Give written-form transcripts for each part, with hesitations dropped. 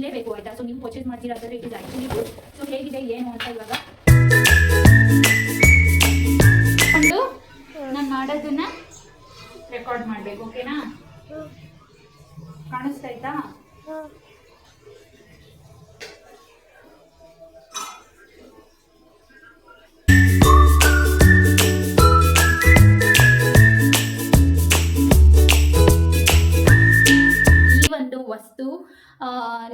ಇರಲೇಬೇಕು ಆಯಿತಾ. ಸೊ ನೀವು ಪರ್ಚೇಸ್ ಮಾಡ್ತೀರಾದ್ರೆ it is actually good. So ಹೇಗಿದೆ ಏನು ಅಂತ ಇವಾಗ ಒಂದು ನಾನು ಮಾಡೋದನ್ನ ರೆಕಾರ್ಡ್ ಮಾಡಬೇಕು. ಓಕೆನಾ? ಕಾಣಿಸ್ತಾಯ್ತಾ? ವಸ್ತು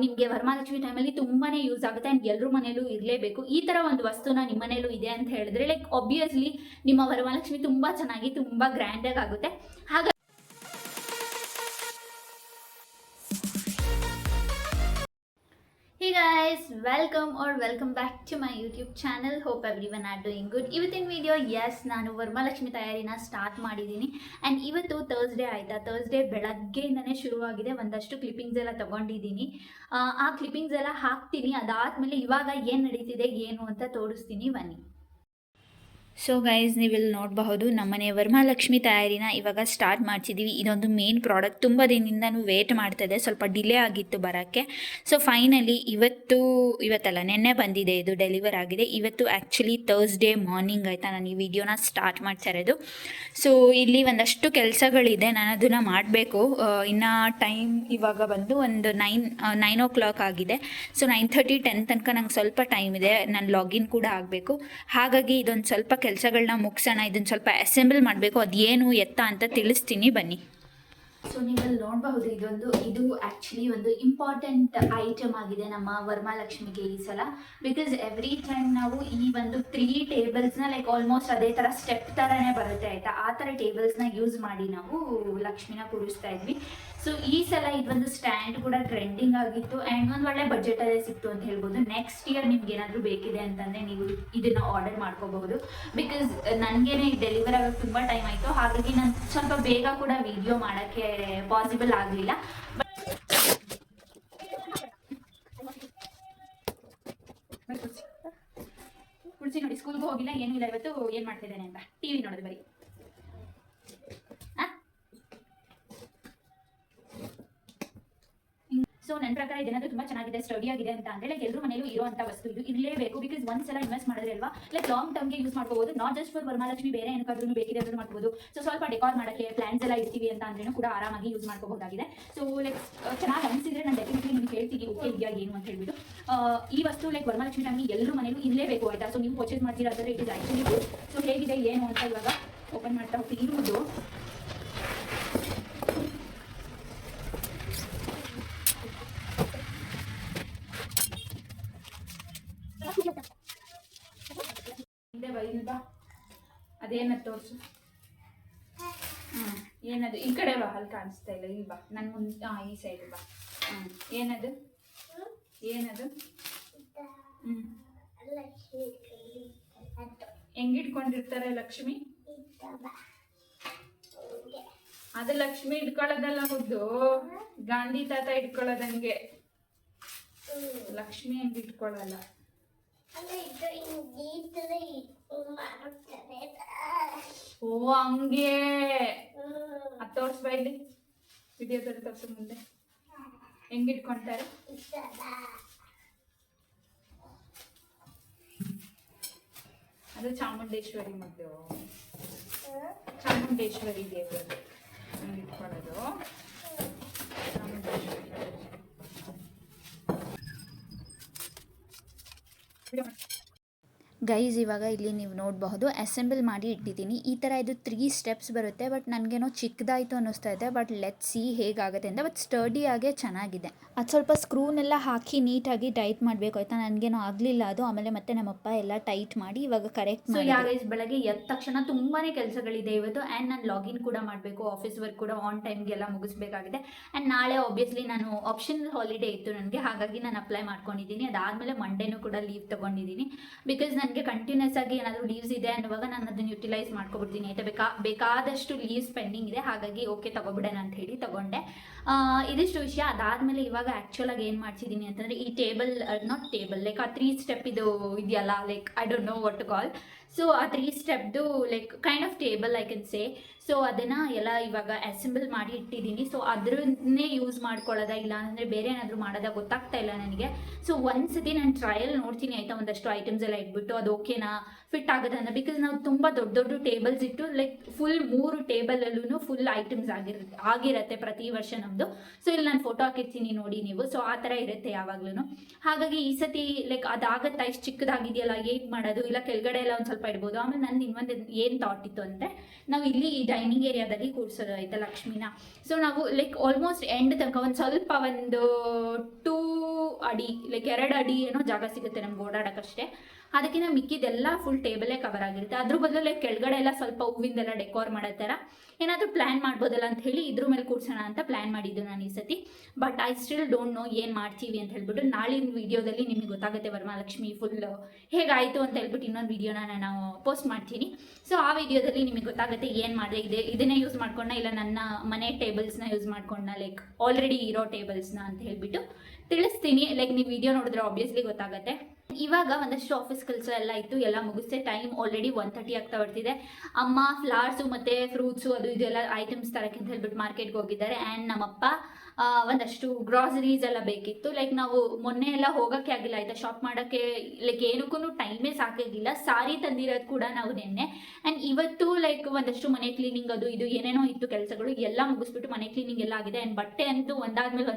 ನಿಮಗೆ ವರಮಹಾಲಕ್ಷ್ಮಿ ಟೈಮಲ್ಲಿ ತುಂಬಾ ಯೂಸ್ ಆಗುತ್ತೆ ಆ್ಯಂಡ್ ಎಲ್ಲರೂ ಮನೇಲೂ ಇರಲೇಬೇಕು. ಈ ಥರ ಒಂದು ವಸ್ತುನ ನಿಮ್ಮ ಮನೇಲೂ ಇದೆ ಅಂತ ಹೇಳಿದ್ರೆ ಲೈಕ್ ಆಬ್ವಿಯಸ್ಲಿ ನಿಮ್ಮ ವರಮಹಾಲಕ್ಷ್ಮಿ ತುಂಬ ಚೆನ್ನಾಗಿ ತುಂಬ ಗ್ರ್ಯಾಂಡಾಗಿ ಆಗುತ್ತೆ. ಹಾಗಾಗಿ Hey guys, welcome back to my YouTube channel. Hope everyone are doing good. ಇವತ್ತಿನ ವಿಡಿಯೋ ನಾನು ವರಮಹಾಲಕ್ಷ್ಮಿ ತಯಾರಿನ ಸ್ಟಾರ್ಟ್ ಮಾಡಿದ್ದೀನಿ ಆ್ಯಂಡ್ ಇವತ್ತು ಥರ್ಸ್ಡೇ ಆಯಿತಾ. ಥರ್ಸ್ಡೇ ಬೆಳಗ್ಗೆಯಿಂದನೇ ಶುರುವಾಗಿದೆ. ಒಂದಷ್ಟು ಕ್ಲಿಪ್ಪಿಂಗ್ಸ್ ಎಲ್ಲ ತೊಗೊಂಡಿದ್ದೀನಿ. ಆ ಕ್ಲಿಪ್ಪಿಂಗ್ಸ್ ಎಲ್ಲ ಹಾಕ್ತೀನಿ. ಅದಾದಮೇಲೆ ಇವಾಗ ಏನು ನಡೀತಿದೆ ಏನು ಅಂತ ತೋರಿಸ್ತೀನಿ ಬನ್ನಿ. ಸೊ ಗೈಸ್, ನೀವಿಲ್ಲಿ ನೋಡಬಹುದು ನಮ್ಮನೆ ವರಮಹಾಲಕ್ಷ್ಮಿ ತಯಾರಿನ ಇವಾಗ ಸ್ಟಾರ್ಟ್ ಮಾಡ್ತಿದ್ದೀವಿ. ಇದೊಂದು ಮೇನ್ ಪ್ರಾಡಕ್ಟ್. ತುಂಬ ದಿನದಿಂದನೂ ವೇಟ್ ಮಾಡ್ತಾಯಿದೆ, ಸ್ವಲ್ಪ ಡಿಲೇ ಆಗಿತ್ತು ಬರೋಕ್ಕೆ. ಸೊ ಫೈನಲಿ ಇವತ್ತಲ್ಲ ನೆನ್ನೆ ಬಂದಿದೆ, ಇದು ಡೆಲಿವರ್ ಆಗಿದೆ. ಇವತ್ತು ಆ್ಯಕ್ಚುಲಿ ಥರ್ಸ್ಡೇ ಮಾರ್ನಿಂಗ್ ಆಯಿತಾ ನಾನು ಈ ವಿಡಿಯೋನ ಸ್ಟಾರ್ಟ್ ಮಾಡ್ತಾ ಇರೋದು. ಸೊ ಇಲ್ಲಿ ಒಂದಷ್ಟು ಕೆಲಸಗಳಿದೆ, ನಾನು ಅದನ್ನು ಮಾಡಬೇಕು. ಇನ್ನು ಟೈಮ್ ಇವಾಗ ಬಂದು ಒಂದು 9 o'clock ಆಗಿದೆ. ಸೊ 9:30 10 ತನಕ ನಂಗೆ ಸ್ವಲ್ಪ ಟೈಮ್ ಇದೆ. ನಾನು ಲಾಗಿನ್ ಕೂಡ ಆಗಬೇಕು. ಹಾಗಾಗಿ ಇದೊಂದು ಸ್ವಲ್ಪ ಕೆಲಸಗಳನ್ನ ಮುಗಿಸೋಣ. ಇದನ್ನು ಸ್ವಲ್ಪ ಅಸೆಂಬಲ್ ಮಾಡಬೇಕು. ಅದೇನು ಎತ್ತ ಅಂತ ತಿಳಿಸ್ತೀನಿ ಬನ್ನಿ. ಸೊ ನೀವಲ್ಲಿ ನೋಡಬಹುದು, ಇದು ಆ್ಯಕ್ಚುಲಿ ಒಂದು ಇಂಪಾರ್ಟೆಂಟ್ ಐಟಮ್ ಆಗಿದೆ ನಮ್ಮ ವರಮಹಾಲಕ್ಷ್ಮಿಗೆ ಈ ಸಲ. ಬಿಕಾಸ್ ಎವ್ರಿ ಟೈಮ್ ನಾವು ಈ ಒಂದು 3 ಟೇಬಲ್ಸ್ನ ಲೈಕ್ ಆಲ್ಮೋಸ್ಟ್ ಅದೇ ಥರ ಸ್ಟೆಪ್ ಥರನೇ ಬರುತ್ತೆ ಆಯಿತಾ. ಆ ಥರ ಟೇಬಲ್ಸ್ನ ಯೂಸ್ ಮಾಡಿ ನಾವು ಲಕ್ಷ್ಮಿನ ಕೂರಿಸ್ತಾ ಇದ್ವಿ. ಸೊ ಈ ಸಲ ಇದೊಂದು ಸ್ಟ್ಯಾಂಡ್ ಕೂಡ ಟ್ರೆಂಡಿಂಗ್ ಆಗಿತ್ತು ಆ್ಯಂಡ್ ಒಂದು ಒಳ್ಳೆ ಬಜೆಟಲ್ಲೇ ಸಿಕ್ತು ಅಂತ ಹೇಳ್ಬೋದು. ನೆಕ್ಸ್ಟ್ ಇಯರ್ ನಿಮ್ಗೆ ಏನಾದರೂ ಬೇಕಿದೆ ಅಂತಂದರೆ ನೀವು ಇದನ್ನು ಆರ್ಡರ್ ಮಾಡ್ಕೋಬಹುದು. ಬಿಕಾಸ್ ನನಗೇನೆ ಡೆಲಿವರ್ ಆಗೋಕ್ಕೆ ತುಂಬ ಟೈಮ್ ಆಯಿತು. ಹಾಗಾಗಿ ನಾನು ಸ್ವಲ್ಪ ಬೇಗ ಕೂಡ ವಿಡಿಯೋ ಮಾಡೋಕ್ಕೆ ಪಾಸಿಬಲ್ ಆಗಲಿಲ್ಲ. ಕುಡಿಸಿ ನೋಡಿ, ಸ್ಕೂಲ್ಗೂ ಹೋಗಿಲ್ಲ ಏನೂ ಇಲ್ಲ. ಇವತ್ತು ಏನು ಮಾಡ್ತಿದ್ದೇನೆ ಅಂತ TV ನೋಡೋದು ಬರೀ. ಸೊ ನನ್ನ ಪ್ರಕಾರ ಇದೇನಾದರೂ ತುಂಬ ಚೆನ್ನಾಗಿದೆ, ಸ್ಟಡಿ ಆಗಿದೆ ಅಂತ ಅಂದರೆ ಲೈಕ್ ಎಲ್ಲರೂ ಮನೇಲೂ ಇರುವಂಥ ವಸ್ತು. ಇದು ಇರಲೇಬೇಕು. ಬಿಕಾಸ್ ಒಂದ್ಸಲ ಇನ್ವೆಸ್ಟ್ ಮಾಡಿದ್ರೆ ಅಲ್ವಾ ಲೈಕ್ ಲಾಂಗ್ ಟರ್ಮ್ಗೆ ಯೂಸ್ ಮಾಡ್ಕೋಬಹುದು. ನಾಟ್ ಜಸ್ಟ್ ಫಾರ್ ವರಮಹಾಲಕ್ಷ್ಮಿ, ಬೇರೆ ಏನಕ್ಕಾದ್ರೂ ಬೇಕಿದೆ ಅದನ್ನು ಮಾಡ್ಬೋದು. ಸೊ ಸ್ವಲ್ಪ ಡೆಕೋರ್ ಮಾಡೋಕ್ಕೆ ಪ್ಲಾನ್ಸ್ ಎಲ್ಲ ಇರ್ತೀವಿ ಅಂತ ಅಂದ್ರೂ ಕೂಡ ಆರಾಮಾಗಿ ಯೂಸ್ ಮಾಡ್ಕೋಬಹುದಾಗಿದೆ. ಸೊ ಲೈಕ್ ಚೆನ್ನಾಗಿ ಅನಿಸಿದ್ರೆ ನಾನು ಡೆಫಿನೆಟ್ಲಿ ನಿಮ್ಗೆ ಹೇಳ್ತೀನಿ ಓಕೆ ಇದೆಯಾ ಏನು ಅಂತ ಹೇಳ್ಬಿಟ್ಟು. ಈ ವಸ್ತು ಲೈಕ್ ವರಮಹಾಲಕ್ಷ್ಮಿ ಟೈಮ್ಗೆ ಎಲ್ಲರೂ ಮನೇಲೂ ಇರಲೇಬೇಕು ಆಯಿತಾ. ಸೊ ನೀವು ಪರ್ಚೇಸ್ ಮಾಡ್ತೀರಾದ್ರೆ it is actually good. So ಹೇಗಿದೆ ಏನು ಅಂತ ಇವಾಗ ಓಪನ್ ಮಾಡ್ತಾ ಹೋಗ್ತೀನಿ. ಇರುವುದು ಅದೇನದು ತೋರಿಸು. ಏನದು? ಈ ಕಡೆ ಬಾ, ಅಲ್ಲಿ ಕಾಣಿಸ್ತಾ ಇಲ್ಲ. ಇಲ್ಲಿ ಬಾ, ನನ್ನ ಮುಂದೆ. ಈ ಸೈಡ್ ಬಾ. ಏನದು? ಹೆಂಗಿಟ್ಕೊಂಡಿರ್ತಾರೆ ಲಕ್ಷ್ಮಿ? ಅದು ಲಕ್ಷ್ಮಿ ಇಟ್ಕೊಳ್ಳೋದಲ್ಲ ಮುದ್ದು, ಗಾಂಧಿ ತಾತ ಇಟ್ಕೊಳ್ಳೋದಂಗೆ. ಲಕ್ಷ್ಮಿ ಹೆಂಗೆ ಇಟ್ಕೊಳ್ಳಲ್ಲ. ಓ ಹಂಗೆ. ಅದು ತೋರಿಸ್ಬಾ ಇಲ್ಲಿ ವಿಡಿಯೋದಲ್ಲಿ ತೋರಿಸೋ ಮುಂದೆ ಹೆಂಗಿಟ್ಕೊಂತಾರೆ. ಅದು ಚಾಮುಂಡೇಶ್ವರಿ ಮುದ್ದು, ಚಾಮುಂಡೇಶ್ವರಿ ದೇವರು ಹಂಗಿಟ್ಕೊಳ್ಳೋದು. ಚಾಮುಂಡೇಶ್ವರಿ ಗೈಸ್, ಇವಾಗ ಇಲ್ಲಿ ನೀವು ನೋಡಬಹುದು ಅಸೆಂಬಲ್ ಮಾಡಿ ಇಟ್ಟಿದ್ದೀನಿ. ಈ ಥರ ಇದು 3 ಸ್ಟೆಪ್ಸ್ ಬರುತ್ತೆ. ಬಟ್ ನನಗೇನೋ ಚಿಕ್ಕದಾಯಿತು ಅನ್ನಿಸ್ತಾ ಇದೆ. ಬಟ್ ಲೆಟ್ ಸಿ ಹೇಗಾಗುತ್ತೆ ಅಂತ. ಬಟ್ ಸ್ಟರ್ಡಿಯಾಗೆ ಚೆನ್ನಾಗಿದೆ. ಅದು ಸ್ವಲ್ಪ ಸ್ಕ್ರೂನೆಲ್ಲ ಹಾಕಿ ನೀಟಾಗಿ ಟೈಟ್ ಮಾಡಬೇಕು ಆಯಿತಾ. ನನಗೇನೋ ಆಗಲಿಲ್ಲ ಅದು. ಆಮೇಲೆ ಮತ್ತೆ ನಮ್ಮಪ್ಪ ಎಲ್ಲ ಟೈಟ್ ಮಾಡಿ ಇವಾಗ ಕರೆಕ್ಟ್ ಮಾಡಿ. ಗೈಸ್, ಬೆಳಗ್ಗೆ ಎದ್ದ ತಕ್ಷಣ ತುಂಬಾ ಕೆಲಸಗಳಿದೆ ಇವತ್ತು. ಆ್ಯಂಡ್ ನಾನು ಲಾಗಿನ್ ಕೂಡ ಮಾಡಬೇಕು, ಆಫೀಸ್ ವರ್ಕ್ ಕೂಡ ಆನ್ ಟೈಮ್ಗೆಲ್ಲ ಮುಗಿಸ್ಬೇಕಾಗಿದೆ. ಆ್ಯಂಡ್ ನಾಳೆ ಆಬ್ವಿಯಸ್ಲಿ ನಾನು ಆಪ್ಷನಲ್ ಹಾಲಿಡೇ ಇತ್ತು ನನಗೆ, ಹಾಗಾಗಿ ನಾನು ಅಪ್ಲೈ ಮಾಡ್ಕೊಂಡಿದ್ದೀನಿ. ಅದಾದಮೇಲೆ ಮಂಡೇನೂ ಕೂಡ ಲೀವ್ ತೊಗೊಂಡಿದ್ದೀನಿ. ಬಿಕಾಸ್ ನನಗೆ ಕಂಟಿನ್ಯೂಸ್ ಆಗಿ ಏನಾದರೂ ಲೀವ್ಸ್ ಇದೆ ಅನ್ನುವಾಗ ನಾನು ಅದನ್ನು ಯುಟಿಲೈಸ್ ಮಾಡ್ಕೊಬಿಡ್ತೀನಿ ಆಯಿತಾ. ಬೇಕಾದಷ್ಟು ಲೀವ್ಸ್ ಪೆಂಡಿಂಗ್ ಇದೆ. ಹಾಗಾಗಿ ಓಕೆ ತಗೊಬಿಡೋಣ ಅಂತ ಹೇಳಿ ತಗೊಂಡೆ. ಇದಿಷ್ಟು ವಿಷಯ. ಅದಾದಮೇಲೆ ಇವಾಗ ಆ್ಯಕ್ಚುಲಾಗಿ ಏನು ಮಾಡ್ತಿದ್ದೀನಿ ಅಂತಂದರೆ ಈ ಟೇಬಲ್, ನಾಟ್ ಟೇಬಲ್, ಲೈಕ್ ಆ 3 ಸ್ಟೆಪ್ ಇದು ಇದೆಯಲ್ಲ, like I don't know what to call. So ಆ 3 ಸ್ಟೆಪ್ದು like kind of table I can say. So ಅದನ್ನು ಎಲ್ಲ ಇವಾಗ ಅಸೆಂಬಲ್ ಮಾಡಿ ಇಟ್ಟಿದ್ದೀನಿ. ಸೊ ಅದನ್ನೇ ಯೂಸ್ ಮಾಡ್ಕೊಳ್ಳೋದ ಇಲ್ಲ ಅಂದರೆ ಬೇರೆ ಏನಾದರೂ ಮಾಡೋದ ಗೊತ್ತಾಗ್ತಾ ಇಲ್ಲ ನನಗೆ. ಸೊ ಒಂದ್ಸತಿ ನಾನು ಟ್ರಯಲ್ ನೋಡ್ತೀನಿ ಆಯಿತಾ, ಒಂದಷ್ಟು ಐಟಮ್ಸ್ ಎಲ್ಲ ಇಟ್ಬಿಟ್ಟು ಅದು ಓಕೆನಾ ಫಿಟ್ ಆಗುತ್ತೆ ಅಂತ. ಬಿಕಾಸ್ ನಾವು ತುಂಬ ದೊಡ್ಡ ದೊಡ್ಡ ಟೇಬಲ್ಸ್ ಇಟ್ಟು ಲೈಕ್ ಫುಲ್ 3 ಟೇಬಲಲ್ಲೂ ಫುಲ್ ಐಟಮ್ಸ್ ಆಗಿರುತ್ತೆ ಪ್ರತಿ ವರ್ಷ ನಮ್ಮದು. ಸೊ ಇಲ್ಲಿ ನಾನು ಫೋಟೋ ಹಾಕಿರ್ತೀನಿ ನೋಡಿ ನೀವು. ಸೊ ಆ ಥರ ಇರುತ್ತೆ ಯಾವಾಗ್ಲೂ. ಹಾಗಾಗಿ ಈ ಸತಿ ಲೈಕ್ ಅದಾಗತ್ತಾ, ಇಷ್ಟು ಚಿಕ್ಕದಾಗಿದೆಯಲ್ಲ ಹೇಗೆ ಮಾಡೋದು, ಇಲ್ಲ ಕೆಳಗಡೆ ಎಲ್ಲ ಒಂದು ಸ್ವಲ್ಪ ಇಡ್ಬೋದು. ಆಮೇಲೆ ನನ್ನ ಇನ್ನೊಂದು ಏನು ಥಾಟ್ ಇತ್ತು ಅಂದರೆ, ನಾವು ಇಲ್ಲಿ ಈ ಡೈನಿಂಗ್ ಏರಿಯಾದಲ್ಲಿ ಕೂರಿಸೋದು ಆಯ್ತಾ ಲಕ್ಷ್ಮಿನ. ಸೊ ನಾವು ಲೈಕ್ ಆಲ್ಮೋಸ್ಟ್ ಎಂಡ್ ತನಕ ಒಂದು ಸ್ವಲ್ಪ ಒಂದು 2 ಅಡಿ ಲೈಕ್ 2 ಅಡಿ ಏನೋ ಜಾಗ ಸಿಗುತ್ತೆ ನಮ್ಗೆ ಓಡಾಡೋಕ್ಕಷ್ಟೇ. ಅದಕ್ಕಿಂತ ಮಿಕ್ಕಿದೆಲ್ಲ ಫುಲ್ ಟೇಬಲೇ ಕವರ್ ಆಗಿರುತ್ತೆ. ಅದ್ರ ಬದಲು ಲೈಕ್ ಕೆಳಗಡೆ ಎಲ್ಲ ಸ್ವಲ್ಪ ಹೂವಿಂದೆಲ್ಲ ಡೆಕೋರ್ ಮಾಡೋ ಥರ ಏನಾದರೂ ಪ್ಲ್ಯಾನ್ ಮಾಡ್ಬೋದಲ್ಲ ಅಂತ ಹೇಳಿ ಇದ್ರ ಮೇಲೆ ಕೂರ್ಸೋಣ ಅಂತ ಪ್ಲ್ಯಾನ್ ಮಾಡಿದ್ದು ನಾನು ಈ ಸತಿ. But I still don't know ಏನು ಮಾಡ್ತೀವಿ ಅಂತ ಹೇಳ್ಬಿಟ್ಟು. ನಾಳಿನ ವೀಡಿಯೋದಲ್ಲಿ ನಿಮಗೆ ಗೊತ್ತಾಗುತ್ತೆ ವರಮಹಾಲಕ್ಷ್ಮಿ ಫುಲ್ ಹೇಗಾಯಿತು ಅಂತ ಹೇಳ್ಬಿಟ್ಟು ಇನ್ನೊಂದು ವೀಡಿಯೋನ ನಾನು ಪೋಸ್ಟ್ ಮಾಡ್ತೀನಿ. ಸೊ ಆ ವಿಡಿಯೋದಲ್ಲಿ ನಿಮಗೆ ಗೊತ್ತಾಗುತ್ತೆ ಏನು ಮಾಡಿದೆ, ಇದನ್ನೇ ಯೂಸ್ ಮಾಡ್ಕೊಂಡ ಇಲ್ಲ ನನ್ನ ಮನೆ ಟೇಬಲ್ಸ್ನ ಯೂಸ್ ಮಾಡ್ಕೊಂಡ, ಲೈಕ್ ಆಲ್ರೆಡಿ ಇರೋ ಟೇಬಲ್ಸ್ನ ಅಂತ ಹೇಳ್ಬಿಟ್ಟು ತಿಳಿಸ್ತೀನಿ. ಲೈಕ್ ನೀವು ವಿಡಿಯೋ ನೋಡಿದ್ರೆ ಆಬ್ವಿಯಸ್ಲಿ ಗೊತ್ತಾಗುತ್ತೆ. ಇವಾಗ ಒಂದಷ್ಟು ಆಫೀಸ್ ಕೆಲಸ ಎಲ್ಲ ಇತ್ತು, ಎಲ್ಲ ಮುಗಿಸ್ತೆ. ಟೈಮ್ ಆಲ್ರೆಡಿ 1:30 ಆಗ್ತಾ ಬರ್ತಿದೆ. ಅಮ್ಮ ಫ್ಲವರ್ಸು ಮತ್ತು ಫ್ರೂಟ್ಸು ಅದು ಇದೆಲ್ಲ ಐಟಮ್ಸ್ ತರಕ್ಕೆ ಅಂತ ಹೇಳ್ಬಿಟ್ಟು ಮಾರ್ಕೆಟ್ಗೆ ಹೋಗಿದ್ದಾರೆ. ಆ್ಯಂಡ್ ನಮ್ಮಪ್ಪ ಒಂದಷ್ಟು ಗ್ರಾಸರೀಸ್ ಎಲ್ಲ ಬೇಕಿತ್ತು. ಲೈಕ್ ನಾವು ಮೊನ್ನೆ ಎಲ್ಲ ಹೋಗೋಕ್ಕೆ ಆಗಿಲ್ಲ ಆಯಿತಾ, ಶಾಪ್ ಮಾಡೋಕ್ಕೆ ಲೈಕ್ ಏನಕ್ಕೂ ಟೈಮೇ ಸಾಕಾಗಿಲ್ಲ. ಸಾರಿ ತಂದಿರೋದು ಕೂಡ ನಾವು ನಿನ್ನೆ. ಆ್ಯಂಡ್ ಇವತ್ತು ಲೈಕ್ ಒಂದಷ್ಟು ಮನೆ ಕ್ಲೀನಿಂಗ್ ಅದು ಇದು ಏನೇನೋ ಇತ್ತು ಕೆಲಸಗಳು, ಎಲ್ಲ ಮುಗಿಸ್ಬಿಟ್ಟು ಮನೆ ಕ್ಲೀನಿಂಗ್ ಎಲ್ಲ ಆಗಿದೆ. ಆ್ಯಂಡ್ ಬಟ್ಟೆ ಅಂತೂ ಒಂದಾದ್ಮೇಲೆ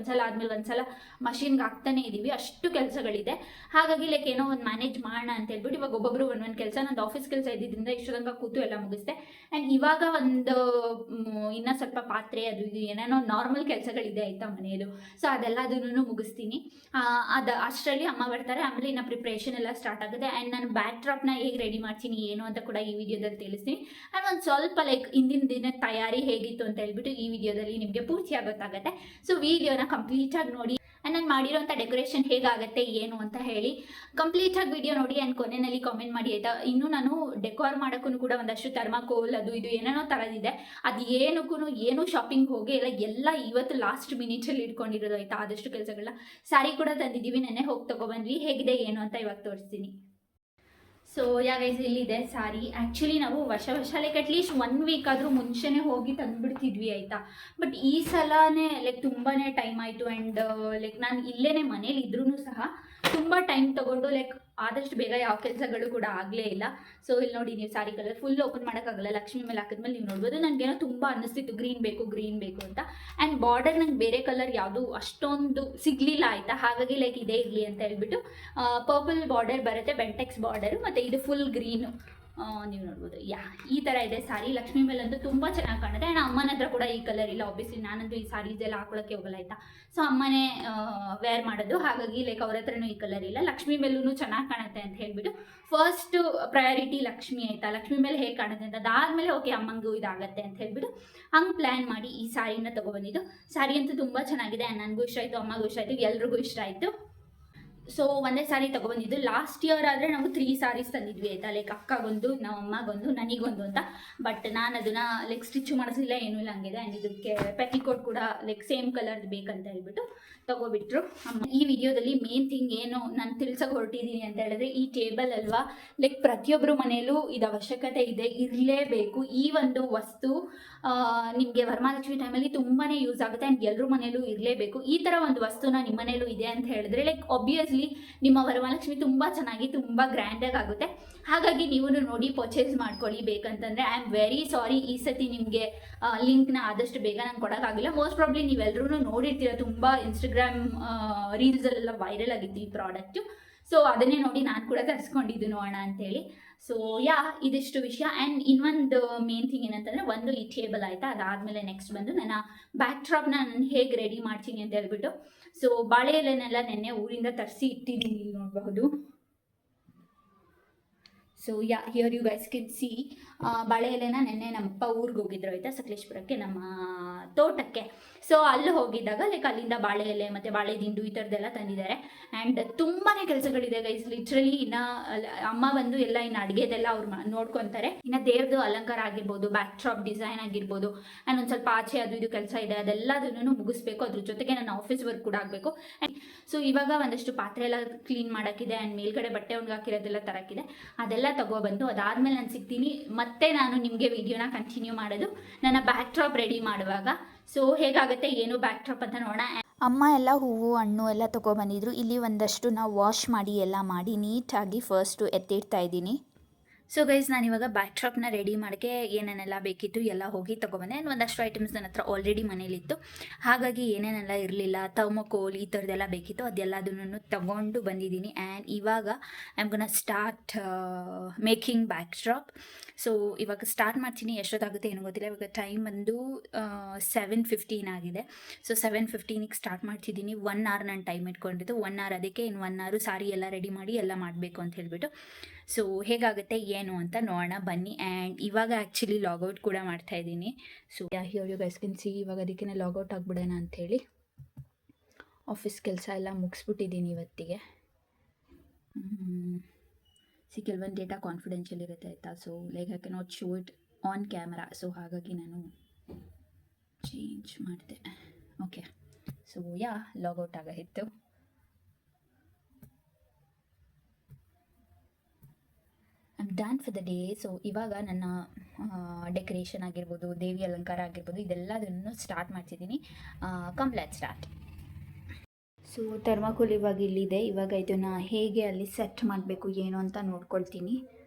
ಒಂದ್ಸಲ ಮಷಿನ್ಗೆ ಹಾಕ್ತಾನೆ ಇದ್ದೀವಿ, ಅಷ್ಟು ಕೆಲಸಗಳಿದೆ. ಹಾಗಾಗಿ ಲೈಕ್ ಏನೋ ಒಂದು ಮ್ಯಾನೇಜ್ ಮಾಡೋಣ ಅಂತ ಹೇಳ್ಬಿಟ್ಟು ಇವಾಗ ಒಬ್ಬೊಬ್ರು ಒಂದೊಂದು ಕೆಲಸ, ನಂದು ಆಫೀಸ್ ಕೆಲಸ ಇದ್ದಿದ್ದರಿಂದ ಇಷ್ಟು ತನಕ ಕೂತು ಎಲ್ಲ ಮುಗಿಸ್ದೆ. ಆ್ಯಂಡ್ ಇವಾಗ ಒಂದು ಇನ್ನೂ ಸ್ವಲ್ಪ ಪಾತ್ರೆ ಅದು ಇದು ಏನೇನೋ ನಾರ್ಮಲ್ ಕೆಲಸಗಳಿದೆ ಆಯಿತಾ ಮನೆಯದು. ಸೊ ಅದೆಲ್ಲ ಅದನ್ನು ಮುಗಿಸ್ತೀನಿ. ಅದು ಅಷ್ಟರಲ್ಲಿ ಅಮ್ಮ ಬರ್ತಾರೆ. ಆಮೇಲೆ ಇನ್ನು ಪ್ರಿಪ್ರೇಷನ್ ಎಲ್ಲ ಸ್ಟಾರ್ಟ್ ಆಗುತ್ತೆ. ಆ್ಯಂಡ್ ನಾನು ಬ್ಯಾಕ್ ಡ್ರಾಪ್ನ ಹೇಗೆ ರೆಡಿ ಮಾಡ್ತೀನಿ ಏನು ಅಂತ ಕೂಡ ಈ ವಿಡಿಯೋದಲ್ಲಿ ತಿಳಿಸ್ತೀನಿ. ಆ್ಯಂಡ್ ಒಂದು ಸ್ವಲ್ಪ ಲೈಕ್ ಹಿಂದಿನ ದಿನ ತಯಾರಿ ಹೇಗಿತ್ತು ಅಂತ ಹೇಳ್ಬಿಟ್ಟು ಈ ವಿಡಿಯೋದಲ್ಲಿ ನಿಮಗೆ ಪೂರ್ತಿಯಾಗಿ ಗೊತ್ತಾಗುತ್ತೆ. ಸೊ ವಿಡಿಯೋನ ಕಂಪ್ಲೀಟಾಗಿ ನೋಡಿ. ಆ್ಯಂಡ್ ನಾನು ಮಾಡಿರೋಂಥ ಡೆಕೋರೇಷನ್ ಹೇಗಾಗುತ್ತೆ ಏನು ಅಂತ ಹೇಳಿ ಕಂಪ್ಲೀಟಾಗಿ ವಿಡಿಯೋ ನೋಡಿ. ಆ್ಯಂಡ್ ಕೊನೆಯಲ್ಲಿ ಕಾಮೆಂಟ್ ಮಾಡಿ ಆಯಿತಾ. ಇನ್ನೂ ನಾನು ಡೆಕೋರ್ ಮಾಡೋಕ್ಕೂ ಕೂಡ ಒಂದಷ್ಟು ಥರ್ಮಾಕೋಲ್ ಅದು ಇದು ಏನೇನೋ ಥರದಿದೆ. ಅದು ಏನೂ ಶಾಪಿಂಗ್ ಹೋಗಿ ಎಲ್ಲ ಇವತ್ತು ಲಾಸ್ಟ್ ಮಿನಿಟಲ್ಲಿ ಇಟ್ಕೊಂಡಿರೋದು ಆಯಿತಾ. ಆದಷ್ಟು ಕೆಲಸಗಳನ್ನ ಸ್ಯಾರಿ ಕೂಡ ತಂದಿದ್ದೀವಿ, ನೆನ್ನೆ ಹೋಗಿ ತೊಗೊಬಂದ್ವಿ. ಹೇಗಿದೆ ಏನು ಅಂತ ಇವಾಗ ತೋರಿಸ್ತೀನಿ. ಸೊ ಗೈಸ್ ಇಲ್ಲಿದೆ ಸಾರಿ. ಆ್ಯಕ್ಚುಲಿ ನಾವು ವರ್ಷ ಲೈಕ್ ಅಟ್ಲೀಸ್ಟ್ 1 ವೀಕ್ ಆದರೂ ಮುಂಚೆನೇ ಹೋಗಿ ತಂದುಬಿಡ್ತಿದ್ವಿ ಆಯಿತಾ. ಬಟ್ ಈ ಸಲನೇ ಲೈಕ್ ತುಂಬಾ ಟೈಮ್ ಆಯಿತು. ಆ್ಯಂಡ್ ಲೈಕ್ ನಾನು ಇಲ್ಲೇ ಮನೇಲಿ ಇದ್ರೂ ಸಹ ತುಂಬ ಟೈಮ್ ತೊಗೊಂಡು ಲೈಕ್ ಆದಷ್ಟು ಬೇಗ ಯಾವ ಕೆಲಸಗಳು ಕೂಡ ಆಗಲೇ ಇಲ್ಲ. ಸೊ ಇಲ್ಲಿ ನೋಡಿ ನೀವು ಸಾರಿ ಕಲರ್ ಫುಲ್ ಓಪನ್ ಮಾಡೋಕ್ಕಾಗಲ್ಲ. ಲಕ್ಷ್ಮಿ ಮೇಲೆ ಹಾಕಿದ್ಮೇಲೆ ನೀವು ನೋಡ್ಬೋದು. ನನಗೇನೋ ತುಂಬ ಅನ್ನಿಸ್ತಿತ್ತು ಗ್ರೀನ್ ಬೇಕು ಅಂತ. ಆ್ಯಂಡ್ ಬಾರ್ಡರ್ ನಂಗೆ ಬೇರೆ ಕಲರ್ ಯಾವುದು ಅಷ್ಟೊಂದು ಸಿಗಲಿಲ್ಲ ಆಯಿತಾ. ಹಾಗಾಗಿ ಲೈಕ್ ಇದೇ ಇರಲಿ ಅಂತ ಹೇಳ್ಬಿಟ್ಟು ಪರ್ಪಲ್ ಬಾರ್ಡರ್ ಬರುತ್ತೆ, ಬೆಂಟೆಕ್ಸ್ ಬಾರ್ಡರು, ಮತ್ತು ಇದು ಫುಲ್ ಗ್ರೀನು ನೀವು ನೋಡ್ಬೋದು. ಈ ಥರ ಇದೆ ಸಾರಿ. ಲಕ್ಷ್ಮಿ ಮೇಲಂತೂ ತುಂಬ ಚೆನ್ನಾಗಿ ಕಾಣುತ್ತೆ. ಆ್ಯಂಡ್ ಅಮ್ಮನ ಹತ್ರ ಕೂಡ ಈ ಕಲರ್ ಇಲ್ಲ. ಆಬ್ವಿಯಸ್ಲಿ ನಾನಂತೂ ಈ ಸಾರೀಸೆಲ್ಲ ಹಾಕೊಳ್ಳೋಕ್ಕೆ ಹೋಗಲ್ಲ ಆಯಿತಾ. ಸೊ ಅಮ್ಮನೇ ವೇರ್ ಮಾಡೋದು, ಹಾಗಾಗಿ ಲೈಕ್ ಅವ್ರ ಹತ್ರನೂ ಈ ಕಲರ್ ಇಲ್ಲ. ಲಕ್ಷ್ಮಿ ಮೇಲೂ ಚೆನ್ನಾಗಿ ಕಾಣುತ್ತೆ ಅಂತ ಹೇಳ್ಬಿಟ್ಟು ಫಸ್ಟ್ ಪ್ರಯಾರಿಟಿ ಲಕ್ಷ್ಮಿ ಆಯಿತಾ. ಲಕ್ಷ್ಮಿ ಮೇಲೆ ಹೇಗೆ ಕಾಣುತ್ತೆ ಅಂತ ಅದಾದಮೇಲೆ ಓಕೆ ಅಮ್ಮಂಗೂ ಇದಾಗತ್ತೆ ಅಂತ ಹೇಳ್ಬಿಟ್ಟು ಹಂಗೆ ಪ್ಲ್ಯಾನ್ ಮಾಡಿ ಈ ಸಾರಿನ ತೊಗೊಬಂದಿದ್ದು. ಸಾರಿ ಅಂತೂ ತುಂಬ ಚೆನ್ನಾಗಿದೆ. ನನಗೂ ಇಷ್ಟ ಆಯಿತು, ಅಮ್ಮಗೂ ಇಷ್ಟ ಆಯಿತು, ಎಲ್ರಿಗೂ ಇಷ್ಟ ಆಯಿತು. ಸೊ ಒಂದೇ ಸಾರಿ ತೊಗೊಬಂದಿದ್ದು. ಲಾಸ್ಟ್ ಇಯರ್ ಆದರೆ ನಾವು 3 ಸಾರೀಸ್ ತಂದಿದ್ವಿ ಆಯಿತಾ. ಲೈಕ್ ಅಕ್ಕಗೊಂದು, ನಮ್ಮ ಅಮ್ಮಗೊಂದು, ನನಗೊಂದು ಅಂತ. ಬಟ್ ನಾನು ಅದನ್ನು ಲೈಕ್ ಸ್ಟಿಚ್ ಮಾಡಿಸಿಲ್ಲ, ಏನೂ ಇಲ್ಲ, ಹಂಗಿದೆ. ಆ್ಯಂಡ್ ಇದಕ್ಕೆ ಪೆಟಿಕೋಟ್ ಕೂಡ ಲೈಕ್ ಸೇಮ್ ಕಲರ್ದು ಬೇಕಂತ ಹೇಳ್ಬಿಟ್ಟು ತೊಗೊಬಿಟ್ರು ಅಮ್ಮ. ಈ ವಿಡಿಯೋದಲ್ಲಿ ಮೇನ್ ಥಿಂಗ್ ಏನು ನಾನು ತಿಳ್ಸೋಕೆ ಹೊರಟಿದ್ದೀನಿ ಅಂತ ಹೇಳಿದ್ರೆ, ಈ ಟೇಬಲ್ ಅಲ್ವಾ ಲೈಕ್ ಪ್ರತಿಯೊಬ್ಬರು ಮನೆಯಲ್ಲೂ ಇದು ಅವಶ್ಯಕತೆ ಇದೆ, ಇರಲೇಬೇಕು. ಈ ಒಂದು ವಸ್ತು ನಿಮಗೆ ವರಮಹಾಲಕ್ಷ್ಮಿ ಟೈಮಲ್ಲಿ ತುಂಬಾ ಯೂಸ್ ಆಗುತ್ತೆ. ಆ್ಯಂಡ್ ಎಲ್ಲರೂ ಮನೆಯಲ್ಲೂ ಇರಲೇಬೇಕು. ಈ ಥರ ಒಂದು ವಸ್ತುನ ನಿಮ್ಮ ಮನೆಯಲ್ಲೂ ಇದೆ ಅಂತ ಹೇಳಿದ್ರೆ ಲೈಕ್ ಆಬ್ವಿಯಸ್ಲಿ ನಿಮ್ಮ ವರಮಹಾಲಕ್ಷ್ಮಿ ತುಂಬ ಚೆನ್ನಾಗಿ ತುಂಬ ಗ್ರ್ಯಾಂಡಾಗಿ ಆಗುತ್ತೆ. ಹಾಗಾಗಿ ನೀವು ನೋಡಿ ಪರ್ಚೇಸ್ ಮಾಡ್ಕೊಳ್ಳಿ ಬೇಕಂತಂದರೆ. ಐ ಆಮ್ ವೆರಿ ಸಾರಿ, ಈ ಸತಿ ನಿಮಗೆ ಲಿಂಕ್ನ ಆದಷ್ಟು ಬೇಗ ನಂಗೆ ಕೊಡೋಕ್ಕಾಗಿಲ್ಲ. ಮೋಸ್ಟ್ ಪ್ರಾಬ್ಲಿ ನೀವೆಲ್ಲರೂ ನೋಡಿರ್ತೀರ, ತುಂಬ ಇನ್ಸ್ಟಾಗ್ರಾಮ್ ರೀಲ್ಸಲ್ಲೆಲ್ಲ ವೈರಲ್ ಆಗಿತ್ತು ಈ ಪ್ರಾಡಕ್ಟು. ಸೊ ಅದನ್ನೇ ನೋಡಿ ನಾನು ಕೂಡ ತರಿಸ್ಕೊಂಡಿದ್ದು ನೋಡೋಣ ಅಂತೇಳಿ. ಸೊ ಇದಿಷ್ಟು ವಿಷಯ. ಆ್ಯಂಡ್ ಇನ್ನೊಂದು ಮೇನ್ ಥಿಂಗ್ ಏನಂತಂದರೆ, ಒಂದು ಈ ಟೇಬಲ್ ಆಯಿತಾ. ಅದಾದಮೇಲೆ ನೆಕ್ಸ್ಟ್ ಬಂದು ನನ್ನ ಬ್ಯಾಕ್ ಡ್ರಾಪ್ನ ನಾನು ಹೇಗೆ ರೆಡಿ ಮಾಡ್ತೀನಿ ಅಂತ ಹೇಳ್ಬಿಟ್ಟು. ಸೊ ಬಾಳೆ ಎಲೆನೆಲ್ಲ ನೆನ್ನೆ ಊರಿಂದ ತರಿಸಿ ಇಟ್ಟಿದ್ದೀನಿ, ನೋಡಬಹುದು. So here you guys can see ಬಾಳೆ ಎಲೆನ ನೆನ್ನೆ ನಮ್ಮಪ್ಪ ಊರಿಗೆ ಹೋಗಿದ್ರು ಆಯಿತಾ, ಸಕಲೇಶ್ಪುರಕ್ಕೆ, ನಮ್ಮ ತೋಟಕ್ಕೆ. ಸೊ ಅಲ್ಲಿ ಹೋಗಿದ್ದಾಗ ಲೈಕ್ ಅಲ್ಲಿಂದ ಬಾಳೆ ಎಲೆ ಮತ್ತು ಬಾಳೆ ದಿಂಡು ಈ ಥರದ್ದೆಲ್ಲ ತಂದಿದ್ದಾರೆ. ಆ್ಯಂಡ್ ತುಂಬಾ ಕೆಲಸಗಳಿದೆ ಗೈಸ್, ಲಿಟ್ರಲಿ. ಇನ್ನು ಅಮ್ಮ ಬಂದು ಎಲ್ಲ ಇನ್ನು ಅಡುಗೆದೆಲ್ಲ ಅವ್ರು ನೋಡ್ಕೊತಾರೆ. ಇನ್ನು ದೇವ್ರದ್ದು ಅಲಂಕಾರ ಆಗಿರ್ಬೋದು, ಬ್ಯಾಕ್ ಡ್ರಾಪ್ ಡಿಸೈನ್ ಆಗಿರ್ಬೋದು, ಆ್ಯಂಡ್ ಒಂದು ಸ್ವಲ್ಪ ಆಚೆ ಅದು ಇದು ಕೆಲಸ ಇದೆ, ಅದೆಲ್ಲದನ್ನು ಮುಗಿಸ್ಬೇಕು. ಅದ್ರ ಜೊತೆಗೆ ನನ್ನ ಆಫೀಸ್ ವರ್ಕ್ ಕೂಡ ಆಗಬೇಕು. ಸೊ ಇವಾಗ ಒಂದಷ್ಟು ಪಾತ್ರೆ ಎಲ್ಲ ಕ್ಲೀನ್ ಮಾಡೋಕ್ಕಿದೆ, ಆ್ಯಂಡ್ ಮೇಲ್ಗಡೆ ಬಟ್ಟೆ ಒಣಗಾಕಿರೋದೆಲ್ಲ ತರೋಕ್ಕಿದೆ. ಅದೆಲ್ಲ ತಗೊಬಂದು ಅದಾದಮೇಲೆ ನಾನು ಸಿಗ್ತೀನಿ. ಮತ್ತೆ ನಾನು ನಿಮಗೆ ವಿಡಿಯೋನ ಕಂಟಿನ್ಯೂ ಮಾಡೋದು ನನ್ನ ಬ್ಯಾಕ್ ಡ್ರಾಪ್ ರೆಡಿ ಮಾಡುವಾಗ. ಸೊ ಹೇಗಾಗುತ್ತೆ ಏನು ಬ್ಯಾಕ್ ಡ್ರಾಪ್ ಅಂತ ನೋಡೋಣ. ಅಮ್ಮ ಎಲ್ಲ ಹೂವು ಹಣ್ಣು ಎಲ್ಲ ತೊಗೊಬಂದಿದ್ರು. ಇಲ್ಲಿ ಒಂದಷ್ಟು ನಾವು ವಾಶ್ ಮಾಡಿ ಎಲ್ಲ ಮಾಡಿ ನೀಟಾಗಿ ಫಸ್ಟು ಎತ್ತಿಡ್ತಾ ಇದ್ದೀನಿ. ಸೊ ಗೈಸ್, ನಾನಿವಾಗ ಬ್ಯಾಕ್ ಡ್ರಾಪ್ನ ರೆಡಿ ಮಾಡೋಕ್ಕೆ ಏನೇನೆಲ್ಲ ಬೇಕಿತ್ತು ಎಲ್ಲ ಹೋಗಿ ತೊಗೊಬಂದೆ. ಆ್ಯಂಡ್ ಒಂದಷ್ಟು ಐಟಮ್ಸ್ ನನ್ನ ಹತ್ರ ಆಲ್ರೆಡಿ ಮನೇಲಿತ್ತು, ಹಾಗಾಗಿ ಏನೇನೆಲ್ಲ ಇರಲಿಲ್ಲ, ಥರ್ಮೋಕೋಲ್ ಈ ಥರದ್ದೆಲ್ಲ ಬೇಕಿತ್ತು, ಅದೆಲ್ಲದನ್ನು ತಗೊಂಡು ಬಂದಿದ್ದೀನಿ. ಆ್ಯಂಡ್ ಇವಾಗ I am gonna start making back drop. So ಇವಾಗ ಸ್ಟಾರ್ಟ್ ಮಾಡ್ತೀನಿ. ಎಷ್ಟೊತ್ತಾಗುತ್ತೆ ಏನೂ ಗೊತ್ತಿಲ್ಲ. ಇವಾಗ ಟೈಮ್ ಬಂದು 7:15 ಆಗಿದೆ. ಸೊ 7:15ಗೆ ಸ್ಟಾರ್ಟ್ ಮಾಡ್ತಿದ್ದೀನಿ. 1 hour ನಾನು ಟೈಮ್ ಇಟ್ಕೊಂಡಿದ್ದು. 1 hour ಅದಕ್ಕೆ, ಇನ್ನು 1 hour ಸಾರಿ ಎಲ್ಲ ರೆಡಿ ಮಾಡಿ ಎಲ್ಲ ಮಾಡಬೇಕು ಅಂತ ಹೇಳಿಬಿಟ್ಟು. ಸೊ ಹೇಗಾಗುತ್ತೆ ಏನು ಅಂತ ನೋಡೋಣ ಬನ್ನಿ. ಆ್ಯಂಡ್ ಇವಾಗ ಆ್ಯಕ್ಚುಲಿ ಲಾಗೌಟ್ ಕೂಡ ಮಾಡ್ತಾಯಿದ್ದೀನಿ. So here you guys can see. ಇವಾಗ ಅದಕ್ಕೆ ಲಾಗೌಟ್ ಆಗಿಬಿಡೋಣ ಅಂಥೇಳಿ ಆಫೀಸ್ ಕೆಲಸ ಎಲ್ಲ ಮುಗಿಸ್ಬಿಟ್ಟಿದ್ದೀನಿ ಇವತ್ತಿಗೆ. ಕೆಲವೊಂದು ಡೇಟಾ ಕಾನ್ಫಿಡೆನ್ಷಿಯಲ್ ಇರುತ್ತೆ ಆಯಿತಾ. So like I can not show it on camera. So ಹಾಗಾಗಿ ನಾನು ಚೇಂಜ್ ಮಾಡಿದೆ. ಓಕೆ, ಸೊ ಲಾಗೌಟ್ ಆಗಿತ್ತು. I am done for the day. So ಇವಾಗ ನನ್ನ ಡೆಕೋರೇಷನ್ ಆಗಿರ್ಬೋದು, ದೇವಿ ಅಲಂಕಾರ ಆಗಿರ್ಬೋದು, ಇದೆಲ್ಲದನ್ನು ಸ್ಟಾರ್ಟ್ ಮಾಡ್ತಿದ್ದೀನಿ. Let's start. ಸೊ ಥರ್ಮಾಕೋಲ್ ಇವಾಗ ಇಲ್ಲಿದೆ. ಇವಾಗ ಇದನ್ನು ಹೇಗೆ ಅಲ್ಲಿ ಸೆಟ್ ಮಾಡಬೇಕು ಏನು ಅಂತ ನೋಡ್ಕೊಳ್ತೀನಿ.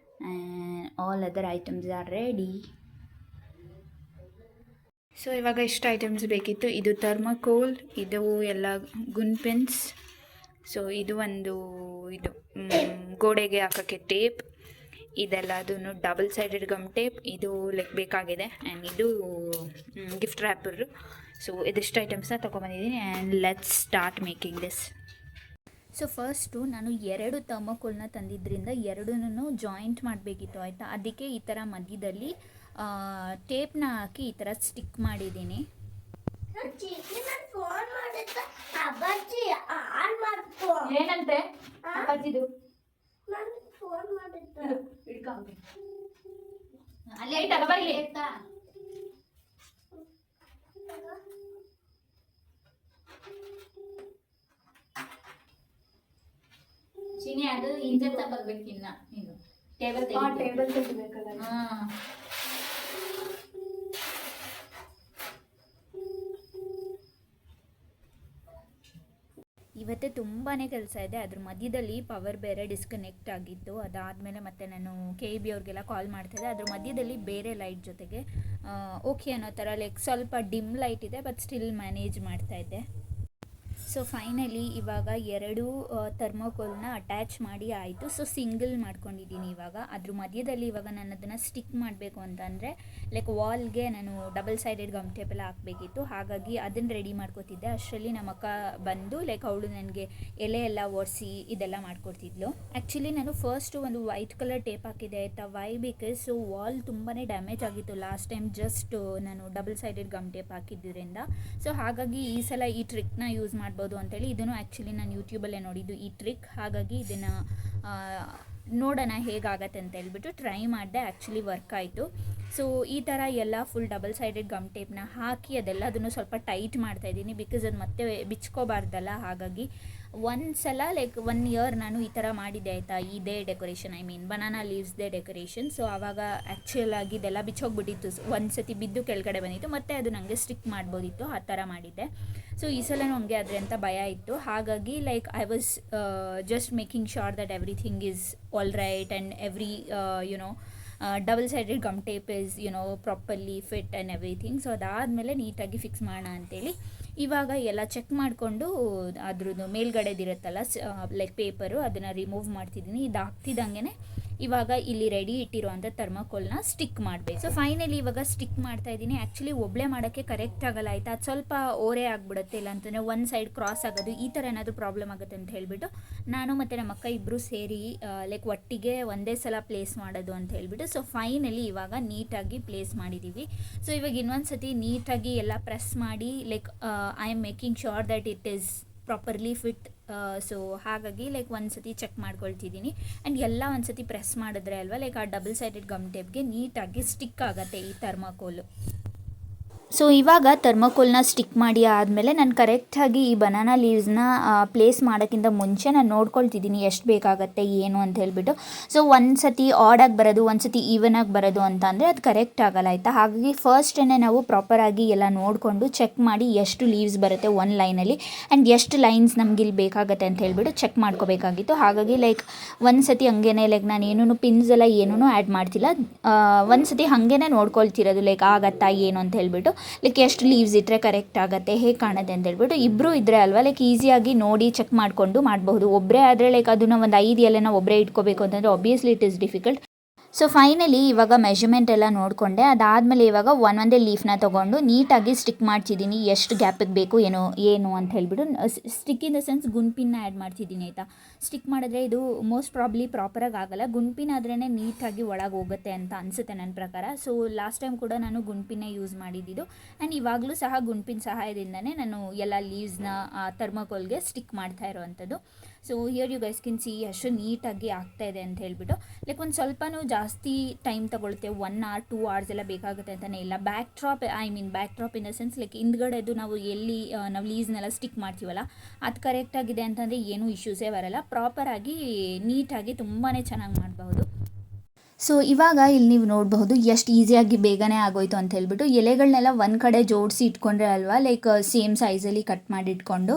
And all other items are ready. So ಇವಾಗ ಇಷ್ಟು ಐಟಮ್ಸ್ ಬೇಕಿತ್ತು. ಇದು ಥರ್ಮಾಕೋಲ್, ಇದು ಎಲ್ಲ ಗುನ್ ಪೆನ್ಸ್. ಸೊ ಇದು ಒಂದು ಇದು ಗೋಡೆಗೆ ಹಾಕೋಕ್ಕೆ ಟೇಪ್, ಇದೆಲ್ಲ ಅದನ್ನು ಡಬಲ್ ಸೈಡೆಡ್ ಗಮ್ ಟೇಪ್, ಇದು ಲೈಕ್ ಬೇಕಾಗಿದೆ. ಆ್ಯಂಡ್ ಇದು ಗಿಫ್ಟ್ ರ್ಯಾಪರು. ಸೊ ಇದಿಷ್ಟು ಐಟಮ್ಸ್ನ ತೊಗೊಬಂದಿದ್ದೀನಿ. And let's start making this. So first ನಾನು 2 ಥರ್ಮೋಕೋಲ್ನ ತಂದಿದ್ದರಿಂದ 2ನೂ ಜಾಯಿಂಟ್ ಮಾಡಬೇಕಿತ್ತು ಆಯಿತಾ. ಅದಕ್ಕೆ ಈ ಥರ ಮಧ್ಯದಲ್ಲಿ ಟೇಪ್ನ ಹಾಕಿ ಈ ಥರ ಸ್ಟಿಕ್ ಮಾಡಿದ್ದೀನಿ. ಏನಂತೆ ಅಪ್ಪಾಜಿದು ಅಲ್ಲೇ ತಗಬರ್ಲಿ. ಚಿನಿ ಅದು ಇಂಜನ್ ತಗೋಬೇಕಿನ್ನ ನೀನು ಟೇಬಲ್ ತೆಗಿಬೇಕಲ್ಲ. ಹಾಂ, ಇವತ್ತೇ ತುಂಬಾ ಕೆಲಸ ಇದೆ. ಅದ್ರ ಮಧ್ಯದಲ್ಲಿ ಪವರ್ ಬೇರೆ ಡಿಸ್ಕನೆಕ್ಟ್ ಆಗಿತ್ತು. ಅದಾದಮೇಲೆ ಮತ್ತೆ ನಾನು KEB ಅವ್ರಿಗೆಲ್ಲ ಕಾಲ್ ಮಾಡ್ತಾಯಿದ್ದೆ. ಅದ್ರ ಮಧ್ಯದಲ್ಲಿ ಬೇರೆ ಲೈಟ್ ಜೊತೆಗೆ ಓಕೆ ಅನ್ನೋ ಥರ ಲೈಕ್ ಸ್ವಲ್ಪ ಡಿಮ್ ಲೈಟ್ ಇದೆ, ಬಟ್ ಸ್ಟಿಲ್ ಮ್ಯಾನೇಜ್ ಮಾಡ್ತಾಯಿದ್ದೆ. ಸೊ ಫೈನಲಿ ಇವಾಗ 2 ಥರ್ಮೋಕೋಲ್ನ ಅಟ್ಯಾಚ್ ಮಾಡಿ ಆಯಿತು. ಸೊ ಸಿಂಗಲ್ ಮಾಡ್ಕೊಂಡಿದ್ದೀನಿ. ಇವಾಗ ಅದ್ರ ಮಧ್ಯದಲ್ಲಿ ಇವಾಗ ನಾನು ಅದನ್ನು ಸ್ಟಿಕ್ ಮಾಡಬೇಕು ಅಂತಂದರೆ ಲೈಕ್ ವಾಲ್ಗೆ ನಾನು ಡಬಲ್ ಸೈಡೆಡ್ ಗಮ್ ಟೇಪ್ ಎಲ್ಲ ಹಾಕಬೇಕಿತ್ತು. ಹಾಗಾಗಿ ಅದನ್ನು ರೆಡಿ ಮಾಡ್ಕೊತಿದ್ದೆ. ಅಷ್ಟರಲ್ಲಿ ನಮ್ಮ ಅಕ್ಕ ಬಂದು ಲೈಕ್ ಅವಳು ನನಗೆ ಎಲೆ ಎಲ್ಲ ಒರೆಸಿ ಇದೆಲ್ಲ ಮಾಡ್ಕೊಡ್ತಿದ್ಲು. ಆ್ಯಕ್ಚುಲಿ ನಾನು ಫಸ್ಟು ಒಂದು ವೈಟ್ ಕಲರ್ ಟೇಪ್ ಹಾಕಿದೆ ಆಯಿತಾ. ವೈ ಬಿಕಾಸ್ ಸೊ ವಾಲ್ ತುಂಬಾ ಡ್ಯಾಮೇಜ್ ಆಗಿತ್ತು ಲಾಸ್ಟ್ ಟೈಮ್ ಜಸ್ಟ್ ನಾನು ಡಬಲ್ ಸೈಡೆಡ್ ಗಮ್ ಟೇಪ್ ಹಾಕಿದ್ದರಿಂದ. ಸೊ ಹಾಗಾಗಿ ಈ ಸಲ ಈ ಟ್ರಿಕ್ನ ಯೂಸ್ ಮಾಡ್ಬೋದು ಅಂತೇಳಿ ಇದನ್ನು ಆ್ಯಕ್ಚುಲಿ ನಾನು ಯೂಟ್ಯೂಬಲ್ಲೇ ನೋಡಿದ್ದು ಈ ಟ್ರಿಕ್. ಹಾಗಾಗಿ ಇದನ್ನು ನೋಡೋಣ ಹೇಗಾಗತ್ತೆ ಅಂತ ಹೇಳ್ಬಿಟ್ಟು ಟ್ರೈ ಮಾಡಿದೆ. ಆ್ಯಕ್ಚುಲಿ ವರ್ಕ್ ಆಯಿತು. ಸೊ ಈ ಥರ ಎಲ್ಲ ಫುಲ್ ಡಬಲ್ ಸೈಡೆಡ್ ಗಮ್ ಟೇಪ್ನ ಹಾಕಿ ಅದೆಲ್ಲದನ್ನು ಸ್ವಲ್ಪ ಟೈಟ್ ಮಾಡ್ತಾಯಿದ್ದೀನಿ. ಬಿಕಾಸ್ ಅದು ಮತ್ತೆ ಬಿಚ್ಕೋಬಾರ್ದಲ್ಲ. ಹಾಗಾಗಿ ಒಂದ್ಸಲ ಲೈಕ್ 1 year ನಾನು ಈ ಥರ ಮಾಡಿದ್ದೆ ಆಯಿತಾ. ಇದೇ ಡೆಕೋರೇಷನ್, ಐ ಮೀನ್ ಬನಾನಾ ಲೀವ್ಸ್ದೇ ಡೆಕೋರೇಷನ್. ಸೊ ಆವಾಗ ಆ್ಯಕ್ಚುಲ್ ಆಗಿ ಇದೆಲ್ಲ ಬಿಚ್ಚೋಗ್ಬಿಟ್ಟಿತ್ತು. ಒಂದು ಸತಿ ಬಿದ್ದು ಕೆಳಗಡೆ ಬಂದಿತ್ತು, ಮತ್ತು ಅದು ನನಗೆ ಸ್ಟಿಕ್ ಮಾಡ್ಬೋದಿತ್ತು. ಆ ಥರ ಮಾಡಿದ್ದೆ. ಸೊ ಈ ಸಲ ನನಗೆ ಆದರೆ ಅಂತ ಭಯ ಇತ್ತು. ಹಾಗಾಗಿ like I was just making sure that everything is all right and every double sided gum tape is properly fit and everything. So ಅದಾದಮೇಲೆ ನೀಟಾಗಿ ಫಿಕ್ಸ್ ಮಾಡೋಣ ಅಂತೇಳಿ ಇವಾಗ ಎಲ್ಲ ಚೆಕ್ ಮಾಡಿಕೊಂಡು ಅದ್ರದ್ದು ಮೇಲ್ಗಡೆದಿರುತ್ತಲ್ಲ ಲೈಕ್ ಪೇಪರು ಅದನ್ನು ರಿಮೂವ್ ಮಾಡ್ತಿದ್ದೀನಿ. ಇದು ಆಗ್ತಿದ್ದಂಗೆ ಇವಾಗ ಇಲ್ಲಿ ರೆಡಿ ಇಟ್ಟಿರುವಂಥ ಥರ್ಮಾಕೋಲ್ನ ಸ್ಟಿಕ್ ಮಾಡಬೇಕು. ಸೊ ಫೈನಲಿ ಇವಾಗ ಸ್ಟಿಕ್ ಮಾಡ್ತಾ ಇದ್ದೀನಿ. ಆ್ಯಕ್ಚುಲಿ ಒಬ್ಬಳೇ ಮಾಡೋಕ್ಕೆ ಕರೆಕ್ಟ್ ಆಗಲ್ಲ ಆಯಿತಾ, ಅದು ಸ್ವಲ್ಪ ಓರೆ ಆಗಿಬಿಡುತ್ತೆ, ಇಲ್ಲ ಅಂತಂದರೆ ಒಂದು ಸೈಡ್ ಕ್ರಾಸ್ ಆಗೋದು ಈ ಥರ ಏನಾದರೂ ಪ್ರಾಬ್ಲಮ್ ಆಗುತ್ತೆ ಅಂತ ಹೇಳಿಬಿಟ್ಟು ನಾನು ಮತ್ತು ನಮ್ಮ ಅಕ್ಕ ಇಬ್ಬರು ಸೇರಿ ಲೈಕ್ ಒಟ್ಟಿಗೆ ಒಂದೇ ಸಲ ಪ್ಲೇಸ್ ಮಾಡೋದು ಅಂತ ಹೇಳಿಬಿಟ್ಟು ಸೊ ಫೈನಲಿ ಇವಾಗ ನೀಟಾಗಿ ಪ್ಲೇಸ್ ಮಾಡಿದ್ದೀವಿ. ಸೊ ಇವಾಗ ಇನ್ನೊಂದು ಸತಿ ನೀಟಾಗಿ ಎಲ್ಲ ಪ್ರೆಸ್ ಮಾಡಿ like I am making sure that it is properly fit. So ಹಾಗಾಗಿ ಲೈಕ್ ಒಂದು ಸತಿ ಚೆಕ್ ಮಾಡ್ಕೊಳ್ತಿದ್ದೀನಿ. ಆ್ಯಂಡ್ ಎಲ್ಲ ಒಂದು ಸತಿ ಪ್ರೆಸ್ ಮಾಡಿದ್ರೆ ಅಲ್ವಾ ಲೈಕ್ ಆ ಡಬಲ್ ಸೈಡೆಡ್ ಗಮ್ ಟೇಪ್ಗೆ ನೀಟಾಗಿ ಸ್ಟಿಕ್ ಆಗುತ್ತೆ ಈ ಥರ್ಮಾಕೋಲು. ಸೊ ಇವಾಗ ಥರ್ಮಾಕೋಲ್ನ ಸ್ಟಿಕ್ ಮಾಡಿ ಆದಮೇಲೆ ನಾನು ಕರೆಕ್ಟಾಗಿ ಈ ಬನಾನಾ ಲೀವ್ಸ್ನ ಪ್ಲೇಸ್ ಮಾಡೋಕ್ಕಿಂತ ಮುಂಚೆ ನಾನು ನೋಡ್ಕೊಳ್ತಿದ್ದೀನಿ ಎಷ್ಟು ಬೇಕಾಗತ್ತೆ ಏನು ಅಂತ ಹೇಳಿಬಿಟ್ಟು. ಸೊ ಒಂದು ಸತಿ ಆಡಾಗಿ ಬರೋದು, ಒಂದು ಸತಿ ಈವನಾಗಿ ಬರೋದು ಅಂತ ಅಂದರೆ ಅದು ಕರೆಕ್ಟ್ ಆಗಲ್ಲ ಆಯಿತಾ. ಹಾಗಾಗಿ ಫಸ್ಟೇ ನಾವು ಪ್ರಾಪರಾಗಿ ಎಲ್ಲ ನೋಡಿಕೊಂಡು ಚೆಕ್ ಮಾಡಿ ಎಷ್ಟು ಲೀವ್ಸ್ ಬರುತ್ತೆ ಒಂದು ಲೈನಲ್ಲಿ ಆ್ಯಂಡ್ ಎಷ್ಟು ಲೈನ್ಸ್ ನಮ್ಗೆ ಇಲ್ಲಿ ಬೇಕಾಗತ್ತೆ ಅಂತ ಹೇಳಿಬಿಟ್ಟು ಚೆಕ್ ಮಾಡ್ಕೋಬೇಕಾಗಿತ್ತು. ಹಾಗಾಗಿ ಲೈಕ್ ಒಂದು ಸತಿ ಹಂಗೇನೆ ಲೈಕ್ ನಾನು ಏನೂ ಪಿನ್ಸ್ ಎಲ್ಲ ಏನೂ ಆ್ಯಡ್ ಮಾಡ್ತಿಲ್ಲ, ಒಂದು ಸತಿ ಹಾಗೇ ನೋಡ್ಕೊಳ್ತಿರೋದು ಲೈಕ್ ಆಗತ್ತಾ ಏನು ಅಂತ ಹೇಳಿಬಿಟ್ಟು ಲೈಕ್ ಎಷ್ಟು ಲೀವ್ಸ್ ಇಟ್ಟರೆ ಕರೆಕ್ಟ್ ಆಗುತ್ತೆ, ಹೇಗೆ ಕಾಣುತ್ತೆ ಅಂತ ಹೇಳ್ಬಿಟ್ಟು. ಇಬ್ಬರು ಇದ್ದರೆ ಅಲ್ವಾ ಲೈಕ್ ಈಸಿಯಾಗಿ ನೋಡಿ ಚೆಕ್ ಮಾಡಿಕೊಂಡು ಮಾಡಬಹುದು. ಒಬ್ಬರೇ ಆದರೆ ಲೈಕ್ ಅದನ್ನು ಒಂದು 5 ಎಲೆನ ಒಬ್ಬರೇ ಇಟ್ಕೋಬೇಕು ಅಂತಂದರೆ obviously it is difficult. So finally ಇವಾಗ ಮೆಷರ್ಮೆಂಟ್ ಎಲ್ಲ ನೋಡಿಕೊಂಡೆ. ಅದಾದಮೇಲೆ ಇವಾಗ ಒಂದೊಂದೇ ಲೀಫ್ನ ತೊಗೊಂಡು ನೀಟಾಗಿ ಸ್ಟಿಕ್ ಮಾಡ್ತಿದ್ದೀನಿ, ಎಷ್ಟು ಗ್ಯಾಪಿಗೆ ಬೇಕು ಏನು ಅಂತ ಹೇಳ್ಬಿಟ್ಟು. ಸ್ಟಿಕ್ ಇನ್ ದ ಸೆನ್ಸ್ ಗುಂಪಿನ ಆ್ಯಡ್ ಮಾಡ್ತಿದ್ದೀನಿ ಆಯಿತಾ. ಸ್ಟಿಕ್ ಮಾಡಿದ್ರೆ ಇದು ಮೋಸ್ಟ್ ಪ್ರಾಬ್ಲಿ ಪ್ರಾಪರಾಗಿ ಆಗೋಲ್ಲ, ಗುಂಪಿನ ಆದ್ರೇ ನೀಟಾಗಿ ಒಳಗೆ ಹೋಗುತ್ತೆ ಅಂತ ಅನಿಸುತ್ತೆ ನನ್ನ ಪ್ರಕಾರ. ಸೊ ಲಾಸ್ಟ್ ಟೈಮ್ ಕೂಡ ನಾನು ಗುಂಪಿನೇ ಯೂಸ್ ಮಾಡಿದ್ದು ಆ್ಯಂಡ್ ಇವಾಗಲೂ ಸಹ ಗುಂಪಿನ ಸಹಾಯದಿಂದನೇ ನಾನು ಎಲ್ಲ ಲೀವ್ಸ್ನ ಥರ್ಮಾಕೋಲ್ಗೆ ಸ್ಟಿಕ್ ಮಾಡ್ತಾ ಇರೋವಂಥದ್ದು. So here you guys can see ಎಷ್ಟು ನೀಟಾಗಿ ಆಗ್ತಾಯಿದೆ ಅಂತ ಹೇಳ್ಬಿಟ್ಟು. ಲೈಕ್ ಒಂದು ಸ್ವಲ್ಪನೂ ಜಾಸ್ತಿ ಟೈಮ್ ತೊಗೊಳುತ್ತೆ, 1 hour 2 hours ಎಲ್ಲ ಬೇಕಾಗುತ್ತೆ ಅಂತಲೇ ಇಲ್ಲ. Backdrop in the sense like ಹಿಂದ್ಗಡೆದು ನಾವು ಎಲ್ಲಿ ನಾವು ಲೀವ್ಸ್ನೆಲ್ಲ ಸ್ಟಿಕ್ ಮಾಡ್ತೀವಲ್ಲ ಅದು ಕರೆಕ್ಟಾಗಿದೆ ಅಂತಂದರೆ ಏನೂ ಇಶ್ಯೂಸೇ ಬರೋಲ್ಲ. ಪ್ರಾಪರಾಗಿ ನೀಟಾಗಿ ತುಂಬಾ ಚೆನ್ನಾಗಿ ಮಾಡಬಹುದು. ಸೊ ಇವಾಗ ಇಲ್ಲಿ ನೀವು ನೋಡಬಹುದು ಎಷ್ಟು ಈಸಿಯಾಗಿ ಬೇಗನೆ ಆಗೋಯ್ತು ಅಂತ ಹೇಳ್ಬಿಟ್ಟು. ಎಲೆಗಳನ್ನೆಲ್ಲ ಒಂದು ಕಡೆ ಜೋಡಿಸಿ ಇಟ್ಕೊಂಡ್ರೆ ಅಲ್ವಾ ಲೈಕ್ ಸೇಮ್ ಸೈಜಲ್ಲಿ ಕಟ್ ಮಾಡಿ ಇಟ್ಕೊಂಡು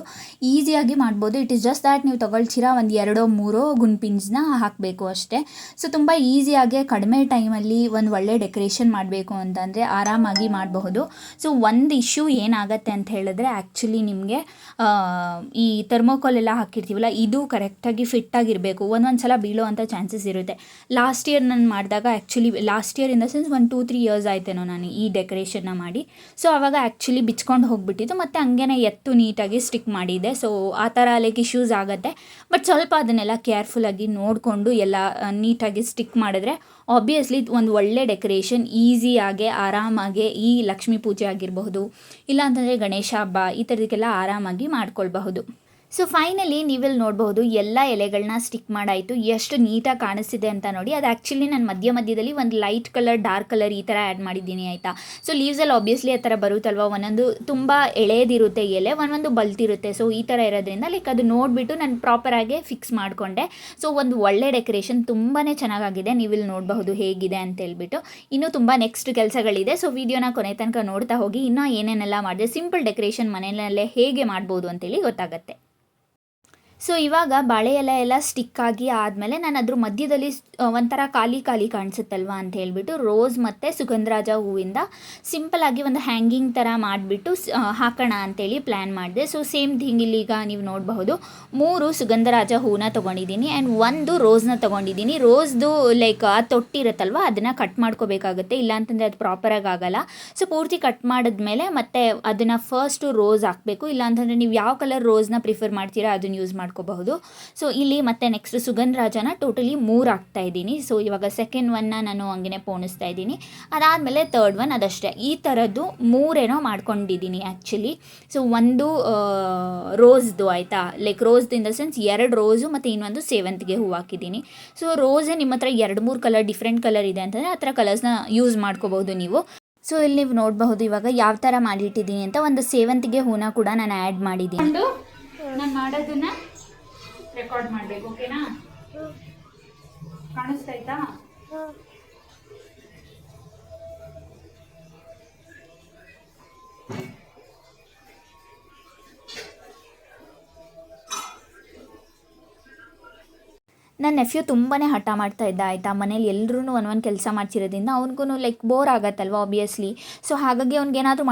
ಈಸಿಯಾಗಿ ಮಾಡ್ಬೋದು. ಇಟ್ ಇಸ್ ಜಸ್ಟ್ ದ್ಯಾಟ್ ನೀವು ತೊಗೊಳ್ತೀರಾ ಒಂದು 2-3 ಗುಂಪಿನ್ಸ್ನ ಹಾಕಬೇಕು ಅಷ್ಟೇ. ಸೊ ತುಂಬ ಈಸಿಯಾಗಿ ಕಡಿಮೆ ಟೈಮಲ್ಲಿ ಒಂದು ಒಳ್ಳೆ ಡೆಕೋರೇಷನ್ ಮಾಡಬೇಕು ಅಂತಂದರೆ ಆರಾಮಾಗಿ ಮಾಡಬಹುದು. ಸೊ ಒಂದು ಇಶ್ಯೂ ಏನಾಗುತ್ತೆ ಅಂತ ಹೇಳಿದ್ರೆ ಆ್ಯಕ್ಚುಲಿ ನಿಮಗೆ ಈ ಥರ್ಮೋಕೋಲ್ ಎಲ್ಲ ಹಾಕಿರ್ತೀವಲ್ಲ ಇದು ಕರೆಕ್ಟಾಗಿ ಫಿಟ್ಟಾಗಿರಬೇಕು. ಒಂದೊಂದು ಸಲ ಬೀಳೋ ಅಂಥ ಚಾನ್ಸಸ್ ಇರುತ್ತೆ. ಲಾಸ್ಟ್ ಇಯರ್ ನಾನು ಮಾಡಿದಾಗ actually last year in the sense 1-2-3 years ಆಯ್ತೇನೋ ನಾನು ಈ ಡೆಕೋರೇಷನ್ನ ಮಾಡಿ. ಸೊ ಆವಾಗ ಆ್ಯಕ್ಚುಲಿ ಬಿಚ್ಕೊಂಡು ಹೋಗಿಬಿಟ್ಟಿತ್ತು ಮತ್ತು ಹಂಗೇನೆ ಎತ್ತು ನೀಟಾಗಿ ಸ್ಟಿಕ್ ಮಾಡಿದೆ. ಸೊ ಆ ಥರ ಲೈಕ್ ಇಶ್ಯೂಸ್ ಆಗುತ್ತೆ. ಬಟ್ ಸ್ವಲ್ಪ ಅದನ್ನೆಲ್ಲ ಕೇರ್ಫುಲ್ಲಾಗಿ ನೋಡಿಕೊಂಡು ಎಲ್ಲ ನೀಟಾಗಿ ಸ್ಟಿಕ್ ಮಾಡಿದ್ರೆ ಆಬ್ವಿಯಸ್ಲಿ ಒಂದು ಒಳ್ಳೆ ಡೆಕೋರೇಷನ್ ಈಸಿಯಾಗೆ ಆರಾಮಾಗೆ ಈ ಲಕ್ಷ್ಮೀ ಪೂಜೆ ಆಗಿರಬಹುದು, ಇಲ್ಲ ಅಂತಂದರೆ ಗಣೇಶ ಹಬ್ಬ ಈ ಥರದಕ್ಕೆಲ್ಲ ಆರಾಮಾಗಿ ಮಾಡ್ಕೊಳ್ಬಹುದು. ಸೊ ಫೈನಲಿ ನೀವಿಲ್ಲಿ ನೋಡ್ಬೋದು ಎಲ್ಲ ಎಲೆಗಳನ್ನ ಸ್ಟಿಕ್ ಮಾಡಾಯಿತು. ಎಷ್ಟು ನೀಟಾಗಿ ಕಾಣಿಸ್ತಿದೆ ಅಂತ ನೋಡಿ. ಅದು ಆ್ಯಕ್ಚುಲಿ ನಾನು ಮಧ್ಯದಲ್ಲಿ ಒಂದು ಲೈಟ್ ಕಲರ್ ಡಾರ್ಕ್ ಕಲರ್ ಈ ಥರ ಆ್ಯಡ್ ಮಾಡಿದ್ದೀನಿ ಆಯಿತಾ. ಸೊ ಲೀವ್ಸಲ್ಲಿ ಆಬ್ವಿಯಸ್ಲಿ ಆ ಥರ ಬರುತ್ತಲ್ವ, ಒಂದೊಂದು ತುಂಬ ಎಳೆದಿರುತ್ತೆ ಎಲೆ, ಒಂದೊಂದು ಬಲ್ತಿರುತ್ತೆ. ಸೊ ಈ ಥರ ಇರೋದ್ರಿಂದ ಲೈಕ್ ಅದು ನೋಡಿಬಿಟ್ಟು ನಾನು ಪ್ರಾಪರಾಗಿ ಫಿಕ್ಸ್ ಮಾಡಿಕೊಂಡೆ. ಸೊ ಒಂದು ಒಳ್ಳೆ ಡೆಕೋರೇಷನ್ ತುಂಬಾ ಚೆನ್ನಾಗಾಗಿದೆ. ನೀವಿಲ್ಲಿ ನೋಡಬಹುದು ಹೇಗಿದೆ ಅಂತ ಹೇಳ್ಬಿಟ್ಟು. ಇನ್ನೂ ತುಂಬ ನೆಕ್ಸ್ಟ್ ಕೆಲಸಗಳಿದೆ. ಸೊ ವಿಡಿಯೋನ ಕೊನೆ ತನಕ ನೋಡ್ತಾ ಹೋಗಿ ಇನ್ನೂ ಏನೇನೆಲ್ಲ ಮಾಡಿದೆ, ಸಿಂಪಲ್ ಡೆಕೋರೇಷನ್ ಮನೆಯಲ್ಲೇ ಹೇಗೆ ಮಾಡ್ಬೋದು ಅಂತೇಳಿ ಗೊತ್ತಾಗುತ್ತೆ. ಸೊ ಇವಾಗ ಬಾಳೆ ಎಲೆ ಎಲ್ಲ ಸ್ಟಿಕ್ ಆಗಿ ಆದಮೇಲೆ ನಾನು ಅದ್ರ ಮಧ್ಯದಲ್ಲಿ ಒಂಥರ ಖಾಲಿ ಕಾಣಿಸುತ್ತಲ್ವ ಅಂತ ಹೇಳ್ಬಿಟ್ಟು ರೋಸ್ ಮತ್ತು ಸುಗಂಧರಾಜ ಹೂವಿಂದ ಸಿಂಪಲಾಗಿ ಒಂದು ಹ್ಯಾಂಗಿಂಗ್ ಥರ ಮಾಡಿಬಿಟ್ಟು ಹಾಕೋಣ ಅಂತೇಳಿ ಪ್ಲ್ಯಾನ್ ಮಾಡಿದೆ. ಸೊ ಸೇಮ್ ಥಿಂಗ್ ಇಲ್ಲಿಗ ನೀವು ನೋಡಬಹುದು 3 ಸುಗಂಧರಾಜ ಹೂವನ್ನ ತೊಗೊಂಡಿದ್ದೀನಿ ಆ್ಯಂಡ್ 1 ರೋಸ್ನ ತೊಗೊಂಡಿದ್ದೀನಿ. ರೋಸ್ದು ಲೈಕ್ ಆ ತೊಟ್ಟಿರುತ್ತಲ್ವ ಅದನ್ನು ಕಟ್ ಮಾಡ್ಕೋಬೇಕಾಗುತ್ತೆ, ಇಲ್ಲಾಂತಂದರೆ ಅದು ಪ್ರಾಪರಾಗಿ ಆಗೋಲ್ಲ. ಸೊ ಪೂರ್ತಿ ಕಟ್ ಮಾಡಿದ್ಮೇಲೆ ಮತ್ತೆ ಅದನ್ನು ಫಸ್ಟು ರೋಸ್ ಹಾಕಬೇಕು, ಇಲ್ಲಾಂತಂದರೆ ನೀವು ಯಾವ ಕಲರ್ ರೋಸ್ನ ಪ್ರಿಫರ್ ಮಾಡ್ತೀರಾ ಅದನ್ನು ಯೂಸ್ ಮಾಡ್ಕೋಬಹುದು. ಸೊ ಇಲ್ಲಿ ಮತ್ತೆ ನೆಕ್ಸ್ಟ್ ಸುಗಂಧರಾಜನ ಟೋಟಲಿ 3 ಹಾಕ್ತಾ ಇದ್ದೀನಿ. ಸೊ ಇವಾಗ ಸೆಕೆಂಡ್ ಒನ್ನ ನಾನು ಹಂಗೆ ಪೋಣಿಸ್ತಾ ಇದ್ದೀನಿ. ಅದಾದಮೇಲೆ ಥರ್ಡ್ ಒನ್ ಅದಷ್ಟೇ. ಈ ಥರದ್ದು 3 ಮಾಡ್ಕೊಂಡಿದ್ದೀನಿ ಆ್ಯಕ್ಚುಲಿ. ಸೊ ಒಂದು ರೋಸ್ದು ಆಯಿತಾ, ಲೈಕ್ ರೋಸ್ದು ಇನ್ ದ ಸೆನ್ಸ್ 2 ರೋಸು ಮತ್ತು ಇನ್ನೊಂದು ಸೇವಂತಿಗೆ ಹೂವು ಹಾಕಿದ್ದೀನಿ. ಸೊ ರೋಸೇ ನಿಮ್ಮ ಹತ್ರ 2-3 ಕಲರ್ ಡಿಫ್ರೆಂಟ್ ಕಲರ್ ಇದೆ ಅಂತಂದರೆ ಆ ಥರ ಕಲರ್ಸ್ನ ಯೂಸ್ ಮಾಡ್ಕೋಬಹುದು ನೀವು. ಸೊ ಇಲ್ಲಿ ನೀವು ನೋಡಬಹುದು ಇವಾಗ ಯಾವ ಥರ ಮಾಡಿಟ್ಟಿದ್ದೀನಿ ಅಂತ. ಒಂದು ಸೇವಂತಿಗೆ ಹೂನ ಕೂಡ ನಾನು ಆ್ಯಡ್ ಮಾಡಿದ್ದೀನಿ. ನಾನು ಮಾಡೋದನ್ನ ರೆಕಾರ್ಡ್ ಮಾಡಬೇಕು, ಓಕೆನಾ? ಕಾಣಿಸ್ತಾಯ್ತಾ? ನನ್ನ ನೆಫ್ಯೂ ತುಂಬಾ ಹಠ ಮಾಡ್ತಾ ಇದ್ದ ಆಯಿತಾ. ಮನೇಲಿ ಎಲ್ಲರೂ ಒಂದೊಂದು ಕೆಲಸ ಮಾಡ್ತಿರೋದ್ರಿಂದ ಅವ್ನಿಗೂ ಲೈಕ್ ಬೋರ್ ಆಗತ್ತಲ್ವ ಆಬ್ವಿಯಸ್ಲಿ. ಸೊ ಹಾಗಾಗಿ ಅವ್ನಿಗೆ ಏನಾದರೂ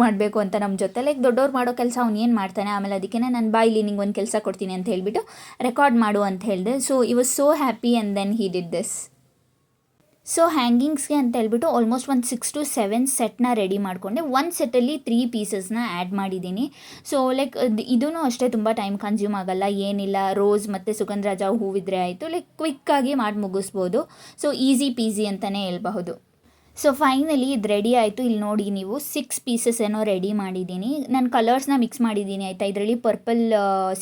ಮಾಡಬೇಕು ಅಂತ ನಮ್ಮ ಜೊತೆ ಲೈಕ್ ದೊಡ್ಡವ್ರು ಮಾಡೋ ಕೆಲಸ ಅವ್ನು ಏನು ಮಾಡ್ತಾನೆ. ಆಮೇಲೆ ಅದಕ್ಕೆ ನಾನು ಬಾಯಿಲಿ ನಿಂಗೆ ಒಂದು ಕೆಲಸ ಕೊಡ್ತೀನಿ ಅಂತ ಹೇಳಿಬಿಟ್ಟು ರೆಕಾರ್ಡ್ ಮಾಡು ಅಂತ ಹೇಳಿದೆ. ಸೊ ಈ was so happy and then he did this. So ಹ್ಯಾಂಗಿಂಗ್ಸ್ಗೆ ಅಂತ ಹೇಳ್ಬಿಟ್ಟು ಆಲ್ಮೋಸ್ಟ್ ಒಂದು 6 to 7 ಸೆಟ್ನ ರೆಡಿ ಮಾಡಿಕೊಂಡೆ. ಒಂದು ಸೆಟ್ಟಲ್ಲಿ 3 ಪೀಸಸ್ನ ಆ್ಯಡ್ ಮಾಡಿದ್ದೀನಿ. ಸೊ ಲೈಕ್ ಇದೂ ಅಷ್ಟೇ ತುಂಬ ಟೈಮ್ ಕನ್ಸ್ಯೂಮ್ ಆಗೋಲ್ಲ, ಏನಿಲ್ಲ. ರೋಸ್ ಮತ್ತು ಸುಗಂಧರಾಜ ಹೂವಿದ್ರೆ ಆಯಿತು, ಲೈಕ್ ಕ್ವಿಕ್ಕಾಗಿ ಮಾಡಿ ಮುಗಿಸ್ಬೋದು. ಸೊ ಈಸಿ ಪೀಸಿ ಅಂತಲೇ ಹೇಳ್ಬಹುದು. ಸೊ ಫೈನಲಿ ಇದು ರೆಡಿ ಆಯಿತು. ಇಲ್ಲಿ ನೋಡಿ ನೀವು 6 ಪೀಸಸ್ ಏನೋ ರೆಡಿ ಮಾಡಿದ್ದೀನಿ. ನಾನು ಕಲರ್ಸ್ನ ಮಿಕ್ಸ್ ಮಾಡಿದ್ದೀನಿ ಆಯಿತಾ. ಇದರಲ್ಲಿ ಪರ್ಪಲ್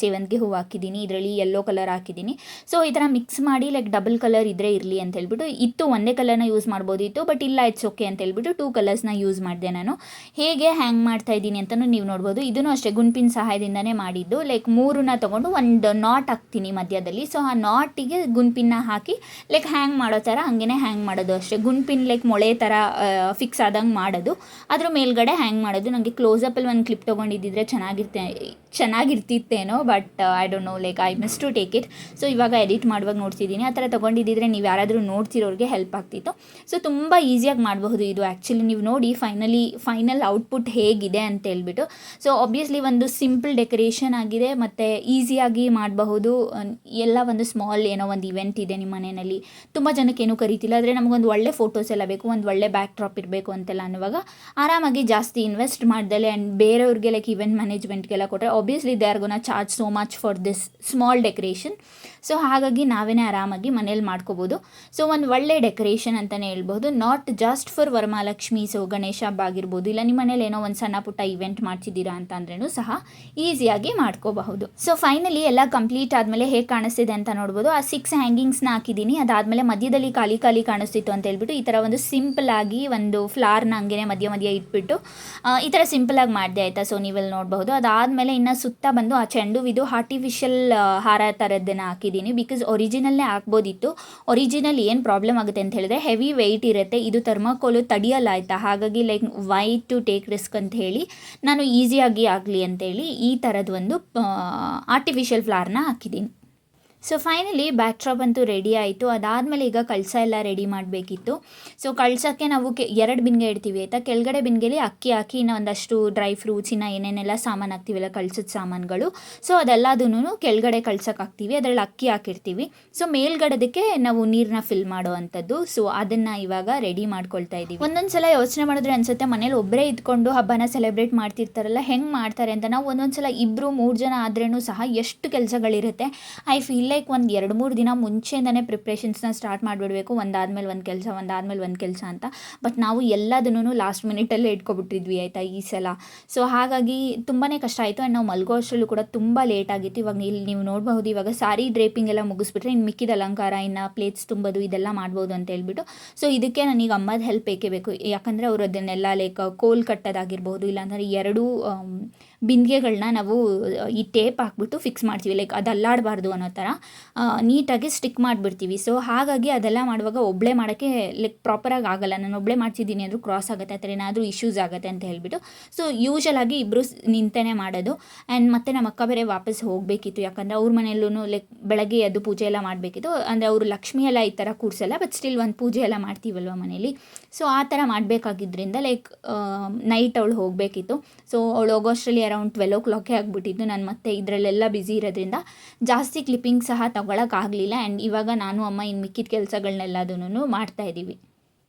ಸೇವಂತಿಗೆ ಹೂವು ಹಾಕಿದ್ದೀನಿ, ಇದರಲ್ಲಿ ಯೆಲ್ಲೋ ಕಲರ್ ಹಾಕಿದ್ದೀನಿ. ಸೊ ಈ ಥರ ಮಿಕ್ಸ್ ಮಾಡಿ ಲೈಕ್ ಡಬಲ್ ಕಲರ್ ಇದ್ದರೆ ಇರಲಿ ಅಂತ ಹೇಳ್ಬಿಟ್ಟು ಇತ್ತು. ಒಂದೇ ಕಲರ್ನ ಯೂಸ್ ಮಾಡ್ಬೋದಿತ್ತು, ಬಟ್ ಇಲ್ಲ ಇಟ್ಸ್ ಓಕೆ ಅಂತ ಹೇಳ್ಬಿಟ್ಟು 2 ಕಲರ್ಸ್ನ ಯೂಸ್ ಮಾಡಿದೆ ನಾನು. ಹೇಗೆ ಹ್ಯಾಂಗ್ ಮಾಡ್ತಾ ಇದ್ದೀನಿ ಅಂತಲೂ ನೀವು ನೋಡ್ಬೋದು. ಇದೂ ಅಷ್ಟೇ ಗುಂಪಿನ ಸಹಾಯದಿಂದನೇ ಮಾಡಿದ್ದು. ಲೈಕ್ 3ನ ತೊಗೊಂಡು ಒಂದು ನಾಟ್ ಹಾಕ್ತೀನಿ ಮಧ್ಯದಲ್ಲಿ. ಸೊ ಆ ನಾಟಿಗೆ ಗುಂಪಿನ ಹಾಕಿ ಲೈಕ್ ಹ್ಯಾಂಗ್ ಮಾಡೋ ಥರ ಹಂಗೆ ಹ್ಯಾಂಗ್ ಮಾಡೋದು ಅಷ್ಟೇ. ಗುಂಪಿನ ಲೈಕ್ ಮೊಳೆ ಥರ ಫಿಕ್ಸ್ ಆದಂಗೆ ಮಾಡೋದು, ಅದ್ರ ಮೇಲ್ಗಡೆ ಹ್ಯಾಂಗ್ ಮಾಡೋದು. ನನಗೆ ಕ್ಲೋಸಪ್ಪಲ್ಲಿ ಒಂದು ಕ್ಲಿಪ್ ತೊಗೊಂಡಿದ್ದಿದ್ರೆ ಚೆನ್ನಾಗಿರ್ತಿತ್ತೇನೋ, but I don't know, like I miss to take it. So ಇವಾಗ ಎಡಿಟ್ ಮಾಡುವಾಗ ನೋಡ್ತಿದ್ದೀನಿ. ಆ ಥರ ತೊಗೊಂಡಿದ್ದಿದ್ರೆ ನೀವು ಯಾರಾದರೂ ನೋಡ್ತಿರೋರಿಗೆ ಹೆಲ್ಪ್ ಆಗ್ತಿತ್ತು. ಸೊ ತುಂಬ ಈಸಿಯಾಗಿ ಮಾಡಬಹುದು ಇದು. ಆ್ಯಕ್ಚುಲಿ ನೀವು ನೋಡಿ ಫೈನಲ್ ಔಟ್ಪುಟ್ ಹೇಗಿದೆ ಅಂತ ಹೇಳ್ಬಿಟ್ಟು. ಸೊ ಆಬ್ವಿಯಸ್ಲಿ ಒಂದು ಸಿಂಪಲ್ ಡೆಕೋರೇಷನ್ ಆಗಿದೆ ಮತ್ತು ಈಸಿಯಾಗಿ ಮಾಡಬಹುದು. ಎಲ್ಲ ಒಂದು ಸ್ಮಾಲ್ ಏನೋ ಒಂದು ಇವೆಂಟ್ ಇದೆ ನಿಮ್ಮ ಮನೆಯಲ್ಲಿ, ತುಂಬ ಜನಕ್ಕೆ ಏನೂ ಕರೀತಿಲ್ಲ, ಆದರೆ ನಮಗೊಂದು ಒಳ್ಳೆ ಫೋಟೋಸ್ ಎಲ್ಲ ಬೇಕು, ಒಂದು ಒಳ್ಳೆ ಬ್ಯಾಕ್ ಡ್ರಾಪ್ ಇರಬೇಕು ಅಂತೆಲ್ಲ ಅನ್ನುವಾಗ ಆರಾಮಾಗಿ ಜಾಸ್ತಿ ಇನ್ವೆಸ್ಟ್ ಮಾಡ್ದಲೆ ಆ್ಯಂಡ್ ಬೇರೆಯವ್ರಿಗೆ ಲೈಕ್ ಇವೆಂಟ್ ಮ್ಯಾನೇಜ್ಮೆಂಟ್ಗೆಲ್ಲ ಕೊಟ್ಟರೆ obviously they are gonna charge so much for this small decoration. So ಹಾಗಾಗಿ ನಾವೇ ಆರಾಮಾಗಿ ಮನೇಲಿ ಮಾಡ್ಕೋಬೋದು. ಸೊ ಒಂದು ಒಳ್ಳೆ ಡೆಕೋರೇಷನ್ ಅಂತಲೇ ಹೇಳ್ಬೋದು. Not just for Varamahalakshmi, so Ganesha ಹಬ್ಬ ಆಗಿರ್ಬೋದು, ಇಲ್ಲ ನಿಮ್ಮ ಮನೇಲಿ ಏನೋ ಒಂದು ಸಣ್ಣ ಪುಟ್ಟ ಇವೆಂಟ್ ಮಾಡ್ತಿದ್ದೀರಾ ಅಂತಂದ್ರೂ ಸಹ ಈಸಿಯಾಗಿ ಮಾಡ್ಕೋಬಹುದು. ಸೊ ಫೈನಲಿ ಎಲ್ಲ ಕಂಪ್ಲೀಟ್ ಆದಮೇಲೆ ಹೇಗೆ ಕಾಣಿಸ್ತಿದೆ ಅಂತ ನೋಡ್ಬೋದು. ಆ 6 ಹ್ಯಾಂಗಿಂಗ್ಸ್ನ ಹಾಕಿದ್ದೀನಿ. ಅದಾದಮೇಲೆ ಮಧ್ಯದಲ್ಲಿ ಖಾಲಿ ಕಾಣಿಸ್ತಿತ್ತು ಅಂತ ಹೇಳ್ಬಿಟ್ಟು ಈ ಥರ ಒಂದು ಸಿಂಪಲ್ ಆಗಿ ಒಂದು ಫ್ಲಾರ್ನ ಹಂಗೆ ಮಧ್ಯ ಇಟ್ಬಿಟ್ಟು ಈ ಥರ ಸಿಂಪಲಾಗಿ ಮಾಡಿದೆ ಆಯಿತಾ. ಸೊ ನೀವೆಲ್ಲಿ ನೋಡಬಹುದು. ಅದಾದಮೇಲೆ ಇನ್ನು ಸುತ್ತ ಬಂದು ಆ ಚೆಂಡುವಿದು ಆರ್ಟಿಫಿಷಿಯಲ್ ಹಾರ ಥರದ್ದನ್ನು ಹಾಕಿದ್ದೀನಿ. ಬಿಕಾಸ್ ಒರಿಜಿನಲ್ಲೇ ಹಾಕ್ಬೋದಿತ್ತು. ಒರಿಜಿನಲ್ ಏನು ಪ್ರಾಬ್ಲಮ್ ಆಗುತ್ತೆ ಅಂತ ಹೇಳಿದ್ರೆ ಹೆವಿ ವೆಯ್ಟ್ ಇರುತ್ತೆ, ಇದು ಥರ್ಮಾಕೋಲು ತಡಿಯಲ್ಲ ಆಯಿತಾ. ಹಾಗಾಗಿ like why to take risk ಅಂತ ಹೇಳಿ ನಾನು ಈಸಿಯಾಗಿ ಆಗಲಿ ಅಂತೇಳಿ ಈ ಥರದ್ದು ಒಂದು ಆರ್ಟಿಫಿಷಿಯಲ್ ಫ್ಲಾರ್ನ ಹಾಕಿದ್ದೀನಿ. ಸೊ ಫೈನಲಿ ಬ್ಯಾಕ್ ಡ್ರಾಪ್ ಅಂತೂ ರೆಡಿ ಆಯಿತು. ಅದಾದಮೇಲೆ ಈಗ ಕಳಸ ಎಲ್ಲ ರೆಡಿ ಮಾಡಬೇಕಿತ್ತು. ಸೊ ಕಳಸಕ್ಕೆ ನಾವು 2 ಬಿನ್ಗೆ ಇಡ್ತೀವಿ ಆಯಿತಾ. ಕೆಳಗಡೆ ಬಿನ್ಗೆಲಿ ಅಕ್ಕಿ ಹಾಕಿ ಇನ್ನು ಒಂದಷ್ಟು ಡ್ರೈ ಫ್ರೂಟ್ಸ್ ಇನ್ನು ಏನೇನೆಲ್ಲ ಸಾಮಾನು ಹಾಕ್ತೀವಲ್ಲ ಕಳ್ಸದ ಸಾಮಾನುಗಳು, ಸೊ ಅದೆಲ್ಲದೂ ಕೆಳಗಡೆ ಕಳ್ಸಕ್ಕೆ ಹಾಕ್ತೀವಿ. ಅದರಲ್ಲಿ ಅಕ್ಕಿ ಹಾಕಿರ್ತೀವಿ. ಸೊ ಮೇಲ್ಗಡೆದಕ್ಕೆ ನಾವು ನೀರನ್ನ ಫಿಲ್ ಮಾಡೋ ಅಂಥದ್ದು. ಸೊ ಅದನ್ನು ಇವಾಗ ರೆಡಿ ಮಾಡ್ಕೊಳ್ತಾ ಇದ್ದೀವಿ. ಒಂದೊಂದು ಸಲ ಯೋಚನೆ ಮಾಡಿದ್ರೆ ಅನಿಸುತ್ತೆ, ಮನೇಲಿ ಒಬ್ಬರೇ ಇದ್ಕೊಂಡು ಹಬ್ಬನ ಸೆಲೆಬ್ರೇಟ್ ಮಾಡ್ತಿರ್ತಾರಲ್ಲ ಹೆಂಗೆ ಮಾಡ್ತಾರೆ ಅಂತ. ನಾವು ಒಂದೊಂದು ಸಲ 2-3 ಜನ ಆದ್ರೂ ಸಹ ಎಷ್ಟು ಕೆಲಸಗಳಿರುತ್ತೆ. ಐ ಫೀಲ್ ಲೈಕ್ ಒಂದು 2-3 ದಿನ ಮುಂಚೆಯಿಂದನೇ ಪ್ರಿಪ್ರೇಷನ್ಸ್ನ ಸ್ಟಾರ್ಟ್ ಮಾಡಿಬಿಡಬೇಕು, ಒಂದಾದ್ಮೇಲೆ ಒಂದು ಕೆಲಸ ಅಂತ. ಬಟ್ ನಾವು ಎಲ್ಲದನ್ನೂ ಲಾಸ್ಟ್ ಮಿನಿಟಲ್ಲೇ ಇಟ್ಕೊಬಿಟ್ಟಿದ್ವಿ ಆಯಿತಾ ಈ ಸಲ. ಸೊ ಹಾಗಾಗಿ ತುಂಬಾ ಕಷ್ಟ ಆಯಿತು. ಆ್ಯಂಡ್ ನಾವು ಮಲ್ಗೋ ಅಷ್ಟರಲ್ಲೂ ಕೂಡ ತುಂಬ ಲೇಟ್ ಆಗಿತ್ತು. ಇವಾಗ ಇಲ್ಲಿ ನೀವು ನೋಡಬಹುದು, ಇವಾಗ ಸಾರಿ ಡ್ರೇಪಿಂಗ್ ಎಲ್ಲ ಮುಗಿಸ್ಬಿಟ್ರೆ ಇನ್ನು ಮಿಕ್ಕಿದ ಅಲಂಕಾರ, ಇನ್ನು ಪ್ಲೇಟ್ಸ್ ತುಂಬೋದು ಇದೆಲ್ಲ ಮಾಡ್ಬೋದು ಅಂತ ಹೇಳ್ಬಿಟ್ಟು. ಸೊ ಇದಕ್ಕೆ ನನಗೆ ಅಮ್ಮದ ಹೆಲ್ಪ್ ಬೇಕೇ ಯಾಕಂದರೆ ಅವರು ಅದನ್ನೆಲ್ಲ ಲೈಕ್ ಕೋಲ್ ಕಟ್ಟೋದಾಗಿರ್ಬೋದು, ಇಲ್ಲಾಂದರೆ 2 ಬಿಂದಿಗೆಗಳನ್ನ ನಾವು ಈ ಟೇಪ್ ಹಾಕ್ಬಿಟ್ಟು ಫಿಕ್ಸ್ ಮಾಡ್ತೀವಿ, ಲೈಕ್ ಅದು ಅಲ್ಲಾಡಬಾರ್ದು ಅನ್ನೋ ಥರ ನೀಟಾಗಿ ಸ್ಟಿಕ್ ಮಾಡಿಬಿಡ್ತೀವಿ. ಸೊ ಹಾಗಾಗಿ ಅದೆಲ್ಲ ಮಾಡುವಾಗ ಒಬ್ಬಳೇ ಮಾಡೋಕ್ಕೆ ಲೈಕ್ ಪ್ರಾಪರಾಗಿ ಆಗೋಲ್ಲ. ನಾನು ಒಬ್ಬಳೇ ಮಾಡ್ತಿದ್ದೀನಿ ಅಂದರೂ ಕ್ರಾಸ್ ಆಗುತ್ತೆ, ಆ ಥರ ಏನಾದರೂ ಇಶ್ಯೂಸ್ ಆಗುತ್ತೆ ಅಂತ ಹೇಳ್ಬಿಟ್ಟು. ಸೊ ಯೂಶಲಾಗಿ ಇಬ್ಬರು ನಿಂತೇ ಮಾಡೋದು. ಆ್ಯಂಡ್ ಮತ್ತು ನಮ್ಮ ಅಕ್ಕ ಬೇರೆ ವಾಪಸ್ ಹೋಗಬೇಕಿತ್ತು, ಯಾಕಂದರೆ ಅವ್ರ ಮನೆಯಲ್ಲೂ ಲೈಕ್ ಬೆಳಗ್ಗೆ ಎದ್ದು ಪೂಜೆ ಎಲ್ಲ ಮಾಡಬೇಕಿತ್ತು. ಅಂದರೆ ಅವರು ಲಕ್ಷ್ಮಿ ಎಲ್ಲ ಈ ಥರ ಕೂರಿಸಲ್ಲ, ಬಟ್ ಸ್ಟಿಲ್ ಒಂದು ಪೂಜೆ ಎಲ್ಲ ಮಾಡ್ತೀವಲ್ವ ಮನೇಲಿ. ಸೊ ಆ ಥರ ಮಾಡಬೇಕಾಗಿದ್ದರಿಂದ ಲೈಕ್ ನೈಟ್ ಅವಳು ಹೋಗಬೇಕಿತ್ತು. ಸೊ ಅವಳು ಹೋಗೋಷ್ಟರಲ್ಲಿ ಅರೌಂಡ್ 12 o'clock ಆಗಿಬಿಟ್ಟಿದ್ದು. ನಾನು ಮತ್ತೆ ಇದರಲ್ಲೆಲ್ಲ ಬ್ಯುಸಿ ಇರೋದ್ರಿಂದ ಜಾಸ್ತಿ ಕ್ಲಿಪ್ಪಿಂಗ್ ಸಹ ತಗೊಳಕ್ಕಾಗಲಿಲ್ಲ. ಆ್ಯಂಡ್ ಇವಾಗ ನಾನು ಅಮ್ಮ ಇನ್ನು ಮಿಕ್ಕಿದ ಕೆಲಸಗಳನ್ನೆಲ್ಲದೂ ಮಾಡ್ತಾಯಿದ್ದೀವಿ.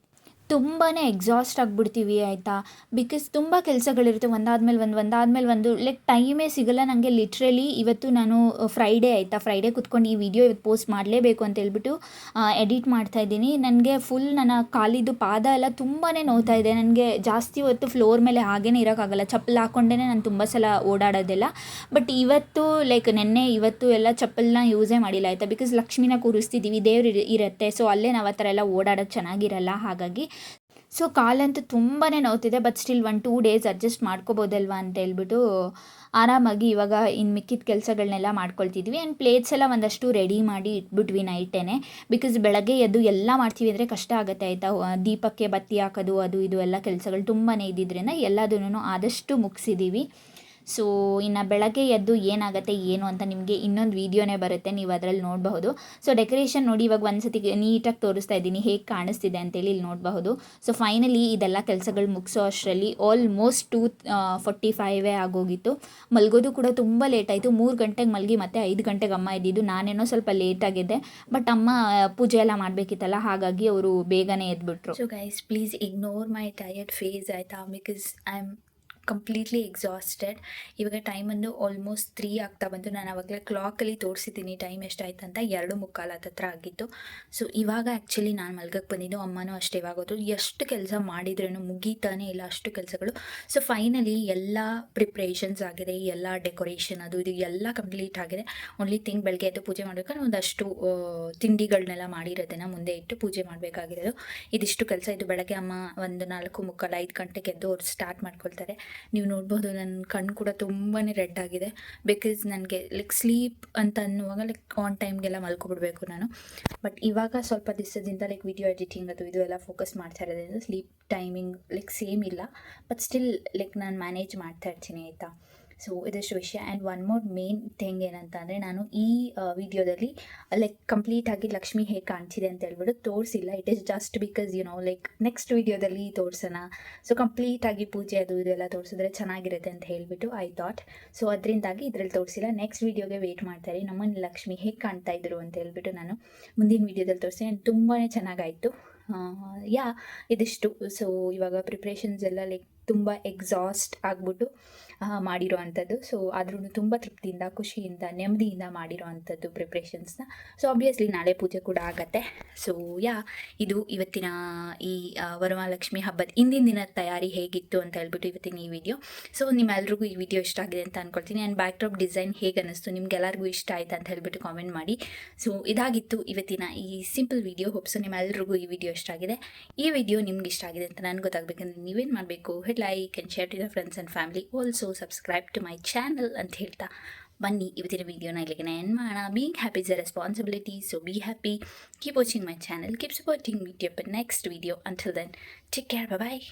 ತುಂಬಾ ಎಕ್ಸಾಸ್ಟ್ ಆಗಿಬಿಡ್ತೀವಿ ಆಯಿತಾ. ಬಿಕಾಸ್ ತುಂಬ ಕೆಲಸಗಳಿರುತ್ತೆ, ಒಂದಾದ್ಮೇಲೆ ಒಂದು ಲೈಕ್ ಟೈಮೇ ಸಿಗಲ್ಲ ನನಗೆ. ಲಿಟ್ರಲಿ ಇವತ್ತು ನಾನು ಫ್ರೈಡೇ ಆಯಿತಾ, ಫ್ರೈಡೇ ಕುತ್ಕೊಂಡು ಈ ವಿಡಿಯೋ ಇವತ್ತು ಪೋಸ್ಟ್ ಮಾಡಲೇಬೇಕು ಅಂತ ಹೇಳ್ಬಿಟ್ಟು ಎಡಿಟ್ ಮಾಡ್ತಾಯಿದ್ದೀನಿ. ನನಗೆ ಫುಲ್ ನನ್ನ ಕಾಲಿದ್ದು ಪಾದ ಎಲ್ಲ ತುಂಬಾ ನೋವ್ತಾ ಇದೆ. ನನಗೆ ಜಾಸ್ತಿ ಹೊತ್ತು ಫ್ಲೋರ್ ಮೇಲೆ ಹಾಗೇ ಇರೋಕ್ಕಾಗಲ್ಲ, ಚಪ್ಪಲ್ ಹಾಕ್ಕೊಂಡೇ ನಾನು ತುಂಬ ಸಲ ಓಡಾಡೋದಿಲ್ಲ. ಬಟ್ ಇವತ್ತು ಲೈಕ್ ಇವತ್ತು ಎಲ್ಲ ಚಪ್ಪಲನ್ನ ಯೂಸೇ ಮಾಡಿಲ್ಲ ಆಯಿತಾ. ಬಿಕಾಸ್ ಲಕ್ಷ್ಮಿನ ಕೂರಿಸ್ತಿದ್ದೀವಿ, ದೇವ್ರು ಇರುತ್ತೆ. ಸೊ ಅಲ್ಲೇ ನಾವು ಆ ಥರ ಎಲ್ಲ ಓಡಾಡೋದು ಚೆನ್ನಾಗಿರಲ್ಲ. ಹಾಗಾಗಿ ಸೊ ಕಾಲಂತೂ ತುಂಬಾ ನೋವ್ತಿದೆ. ಬಟ್ ಸ್ಟಿಲ್ 1-2 days ಅಡ್ಜಸ್ಟ್ ಮಾಡ್ಕೋಬೋದಲ್ವಾ ಅಂತ ಹೇಳ್ಬಿಟ್ಟು ಆರಾಮಾಗಿ ಇವಾಗ ಇನ್ನು ಮಿಕ್ಕಿದ ಕೆಲಸಗಳನ್ನೆಲ್ಲ ಮಾಡ್ಕೊಳ್ತಿದ್ವಿ. ಆ್ಯಂಡ್ ಪ್ಲೇಟ್ಸ್ ಎಲ್ಲ ಒಂದಷ್ಟು ರೆಡಿ ಮಾಡಿ ಇಟ್ಬಿಟ್ವಿ ನೈಟೇ. ಬಿಕಾಸ್ ಬೆಳಗ್ಗೆ ಎದ್ದು ಎಲ್ಲ ಮಾಡ್ತೀವಿ ಅಂದರೆ ಕಷ್ಟ ಆಗುತ್ತೆ ಆಯಿತಾ. ದೀಪಕ್ಕೆ ಬತ್ತಿ ಹಾಕೋದು ಅದು ಇದು ಎಲ್ಲ ಕೆಲಸಗಳು ತುಂಬಾ ಇದ್ದಿದ್ದರಿಂದ ಎಲ್ಲದನ್ನೂ ಆದಷ್ಟು ಮುಗಿಸಿದ್ದೀವಿ. ಸೊ ಇನ್ನು ಬೆಳಗ್ಗೆ ಎದ್ದು ಏನಾಗುತ್ತೆ ಏನು ಅಂತ ನಿಮಗೆ ಇನ್ನೊಂದು ವೀಡಿಯೋನೇ ಬರುತ್ತೆ, ನೀವು ಅದರಲ್ಲಿ ನೋಡಬಹುದು. ಸೊ ಡೆಕೋರೇಷನ್ ನೋಡಿ ಇವಾಗ ಒಂದ್ಸತಿ ನೀಟಾಗಿ ತೋರಿಸ್ತಾ ಇದ್ದೀನಿ ಹೇಗೆ ಕಾಣಿಸ್ತಿದೆ ಅಂತೇಳಿ ಇಲ್ಲಿ ನೋಡಬಹುದು. ಸೊ ಫೈನಲಿ ಇದೆಲ್ಲ ಕೆಲಸಗಳು ಮುಗಿಸೋ ಅಷ್ಟರಲ್ಲಿ ಆಲ್ಮೋಸ್ಟ್ 2:45 ಆಗೋಗಿತ್ತು. ಮಲಗೋದು ಕೂಡ ತುಂಬ ಲೇಟ್ ಆಯಿತು. 3 ಗಂಟೆಗೆ ಮಲಗಿ ಮತ್ತೆ 5 ಗಂಟೆಗೆ ಅಮ್ಮ ಇದ್ದಿದ್ದು. ನಾನೇನೋ ಸ್ವಲ್ಪ ಲೇಟ್ ಆಗಿದೆ, ಬಟ್ ಅಮ್ಮ ಪೂಜೆ ಎಲ್ಲ ಮಾಡಬೇಕಿತ್ತಲ್ಲ, ಹಾಗಾಗಿ ಅವರು ಬೇಗನೆ ಎದ್ಬಿಟ್ರು. So guys please ignore my tired face ಆಯಿತಾ, because I am completely exhausted. ಇವಾಗ ಟೈಮ್ ಒಂದು ಆಲ್ಮೋಸ್ಟ್ 3 ಆಗ್ತಾ ಬಂತು. ನಾನು ಆವಾಗಲೇ ಕ್ಲಾಕಲ್ಲಿ ತೋರಿಸಿದ್ದೀನಿ ಟೈಮ್ ಎಷ್ಟಾಯ್ತು ಅಂತ, 2:45 ಹತ್ರ ಆಗಿತ್ತು. ಸೊ ಇವಾಗ ಆ್ಯಕ್ಚುಲಿ ನಾನು ಮಲ್ಗಕ್ಕೆ ಬಂದಿದ್ದು, ಅಮ್ಮನೂ ಅಷ್ಟೇ ಇವಾಗೋದು. ಎಷ್ಟು ಕೆಲಸ ಮಾಡಿದ್ರೂ ಮುಗೀತಾನೆ ಇಲ್ಲ ಅಷ್ಟು ಕೆಲಸಗಳು. ಸೊ ಫೈನಲಿ ಎಲ್ಲ ಪ್ರಿಪ್ರೇಷನ್ಸ್ ಆಗಿದೆ, ಎಲ್ಲ ಡೆಕೋರೇಷನ್ ಅದು ಇದು ಎಲ್ಲ ಕಂಪ್ಲೀಟ್ ಆಗಿದೆ. ಓನ್ಲಿ ಥಿಂಗ್ ಬೆಳಗ್ಗೆ ಎದ್ದು ಪೂಜೆ ಮಾಡಬೇಕಾದ್ರೆ ಒಂದಷ್ಟು ತಿಂಡಿಗಳನ್ನೆಲ್ಲ ಮಾಡಿರೋದನ್ನು ಮುಂದೆ ಇಟ್ಟು ಪೂಜೆ ಮಾಡಬೇಕಾಗಿರೋದು. ಇದಿಷ್ಟು ಕೆಲಸ ಇದು. ಬೆಳಗ್ಗೆ ಅಮ್ಮ ಒಂದು 4:45 5 ಗಂಟೆಗೆ ಎದ್ದು ಅವ್ರು ಸ್ಟಾರ್ಟ್ ಮಾಡ್ಕೊಳ್ತಾರೆ. ನೀವು ನೋಡ್ಬೋದು ನನ್ನ ಕಣ್ಣು ಕೂಡ ತುಂಬಾ ರೆಡ್ ಆಗಿದೆ, ಬಿಕಾಸ್ ನನಗೆ ಲೈಕ್ ಸ್ಲೀಪ್ ಅಂತ ಅನ್ನುವಾಗ ಲೈಕ್ ಆನ್ ಟೈಮ್ಗೆಲ್ಲ ಮಲ್ಕೊಬಿಡ್ಬೇಕು ನಾನು. ಬಟ್ ಇವಾಗ ಸ್ವಲ್ಪ ದಿವಸದಿಂದ ಲೈಕ್ ವಿಡಿಯೋ ಎಡಿಟಿಂಗ್ ಅದು ಇದು ಎಲ್ಲ ಫೋಕಸ್ ಮಾಡ್ತಾ ಇರೋದ್ರಿಂದ ಸ್ಲೀಪ್ ಟೈಮಿಂಗ್ ಲೈಕ್ ಸೇಮ್ ಇಲ್ಲ, ಬಟ್ ಸ್ಟಿಲ್ ಲೈಕ್ ನಾನು ಮ್ಯಾನೇಜ್ ಮಾಡ್ತಾ ಇರ್ತೀನಿ ಆಯಿತಾ. ಸೊ ಇದಷ್ಟು ವಿಷಯ. And one more main thing ಏನಂತ ಅಂದರೆ, ನಾನು ಈ ವಿಡಿಯೋದಲ್ಲಿ ಲೈಕ್ ಕಂಪ್ಲೀಟಾಗಿ ಲಕ್ಷ್ಮಿ ಹೇಗೆ ಕಾಣಿಸಿದೆ ಅಂತ ಹೇಳ್ಬಿಟ್ಟು ತೋರಿಸಿಲ್ಲ. It is just because like next ವಿಡಿಯೋದಲ್ಲಿ ತೋರಿಸೋಣ, ಸೊ ಕಂಪ್ಲೀಟಾಗಿ ಪೂಜೆ ಅದು ಇದೆಲ್ಲ ತೋರಿಸಿದ್ರೆ ಚೆನ್ನಾಗಿರುತ್ತೆ ಅಂತ ಹೇಳಿಬಿಟ್ಟು ಐ ಥಾಟ್. ಸೊ ಅದರಿಂದಾಗಿ ಇದರಲ್ಲಿ ತೋರಿಸಿಲ್ಲ. ನೆಕ್ಸ್ಟ್ ವಿಡಿಯೋಗೆ ವೆಯ್ಟ್ ಮಾಡ್ತಾರೆ, ನಮ್ಮನ್ನು ಲಕ್ಷ್ಮಿ ಹೇಗೆ ಕಾಣ್ತಾ ಇದ್ರು ಅಂತ ಹೇಳ್ಬಿಟ್ಟು ನಾನು ಮುಂದಿನ ವಿಡಿಯೋದಲ್ಲಿ ತೋರಿಸ್ತೀನಿ. ತುಂಬಾ ಚೆನ್ನಾಗಾಯಿತು. ಇದಿಷ್ಟು. ಸೊ ಇವಾಗ ಪ್ರಿಪ್ರೇಷನ್ಸ್ ಎಲ್ಲ ಲೈಕ್ ತುಂಬ ಎಕ್ಸಾಸ್ಟ್ ಆಗಿಬಿಟ್ಟು ಮಾಡಿರೋ ಅಂಥದ್ದು. ಸೊ ಆದ್ರೂ ತುಂಬ ತೃಪ್ತಿಯಿಂದ, ಖುಷಿಯಿಂದ, ನೆಮ್ಮದಿಯಿಂದ ಮಾಡಿರೋ ಅಂಥದ್ದು ಪ್ರಿಪ್ರೇಷನ್ಸ್ನ. ಸೊ ಆಬ್ವಿಯಸ್ಲಿ ನಾಳೆ ಪೂಜೆ ಕೂಡ ಆಗತ್ತೆ. ಸೊ ಇದು ಇವತ್ತಿನ ಈ ವರಮಹಾಲಕ್ಷ್ಮಿ ಹಬ್ಬದ ಹಿಂದಿನ ದಿನದ ತಯಾರಿ ಹೇಗಿತ್ತು ಅಂತ ಹೇಳ್ಬಿಟ್ಟು ಇವತ್ತಿನ ಈ ವಿಡಿಯೋ. ಸೊ ನಿಮ್ಮೆಲ್ರಿಗೂ ಈ ವಿಡಿಯೋ ಇಷ್ಟ ಆಗಿದೆ ಅಂತ ಅಂದ್ಕೊಳ್ತೀನಿ. ಆ್ಯಂಡ್ ಬ್ಯಾಕ್ ಡ್ರಾಪ್ ಡಿಸೈನ್ ಹೇಗೆ ಅನ್ನಿಸ್ತು, ನಿಮ್ಗೆಲ್ಲರಿಗೂ ಇಷ್ಟ ಆಯ್ತು ಅಂತ ಹೇಳ್ಬಿಟ್ಟು ಕಾಮೆಂಟ್ ಮಾಡಿ. ಸೊ ಇದಾಗಿತ್ತು ಇವತ್ತಿನ ಈ ಸಿಂಪಲ್ ವಿಡಿಯೋ. ಹೋಪ್ಸು ನಿಮ್ಮೆಲ್ರಿಗೂ ಈ ವಿಡಿಯೋ ಇಷ್ಟ ಆಗಿದೆ. ಈ ವಿಡಿಯೋ ನಿಮ್ಗೆ ಇಷ್ಟ ಆಗಿದೆ ಅಂತ ನನಗೆ ಗೊತ್ತಾಗಬೇಕಂದ್ರೆ ನೀವೇನು ಮಾಡಬೇಕು, hit like and share to your friends and family. Also subscribe to my channel ಅಂತ ಹೇಳ್ತಾ ಬನ್ನಿ ಇವತ್ತಿನ ವಿಡಿಯೋನ ಇಲ್ಲಿಗೆ ಎಂಡ್ ಮಾಡೋಣ. Being happy is a responsibility, so be happy, keep watching my channel, keep supporting me to next video. Until then take care, bye.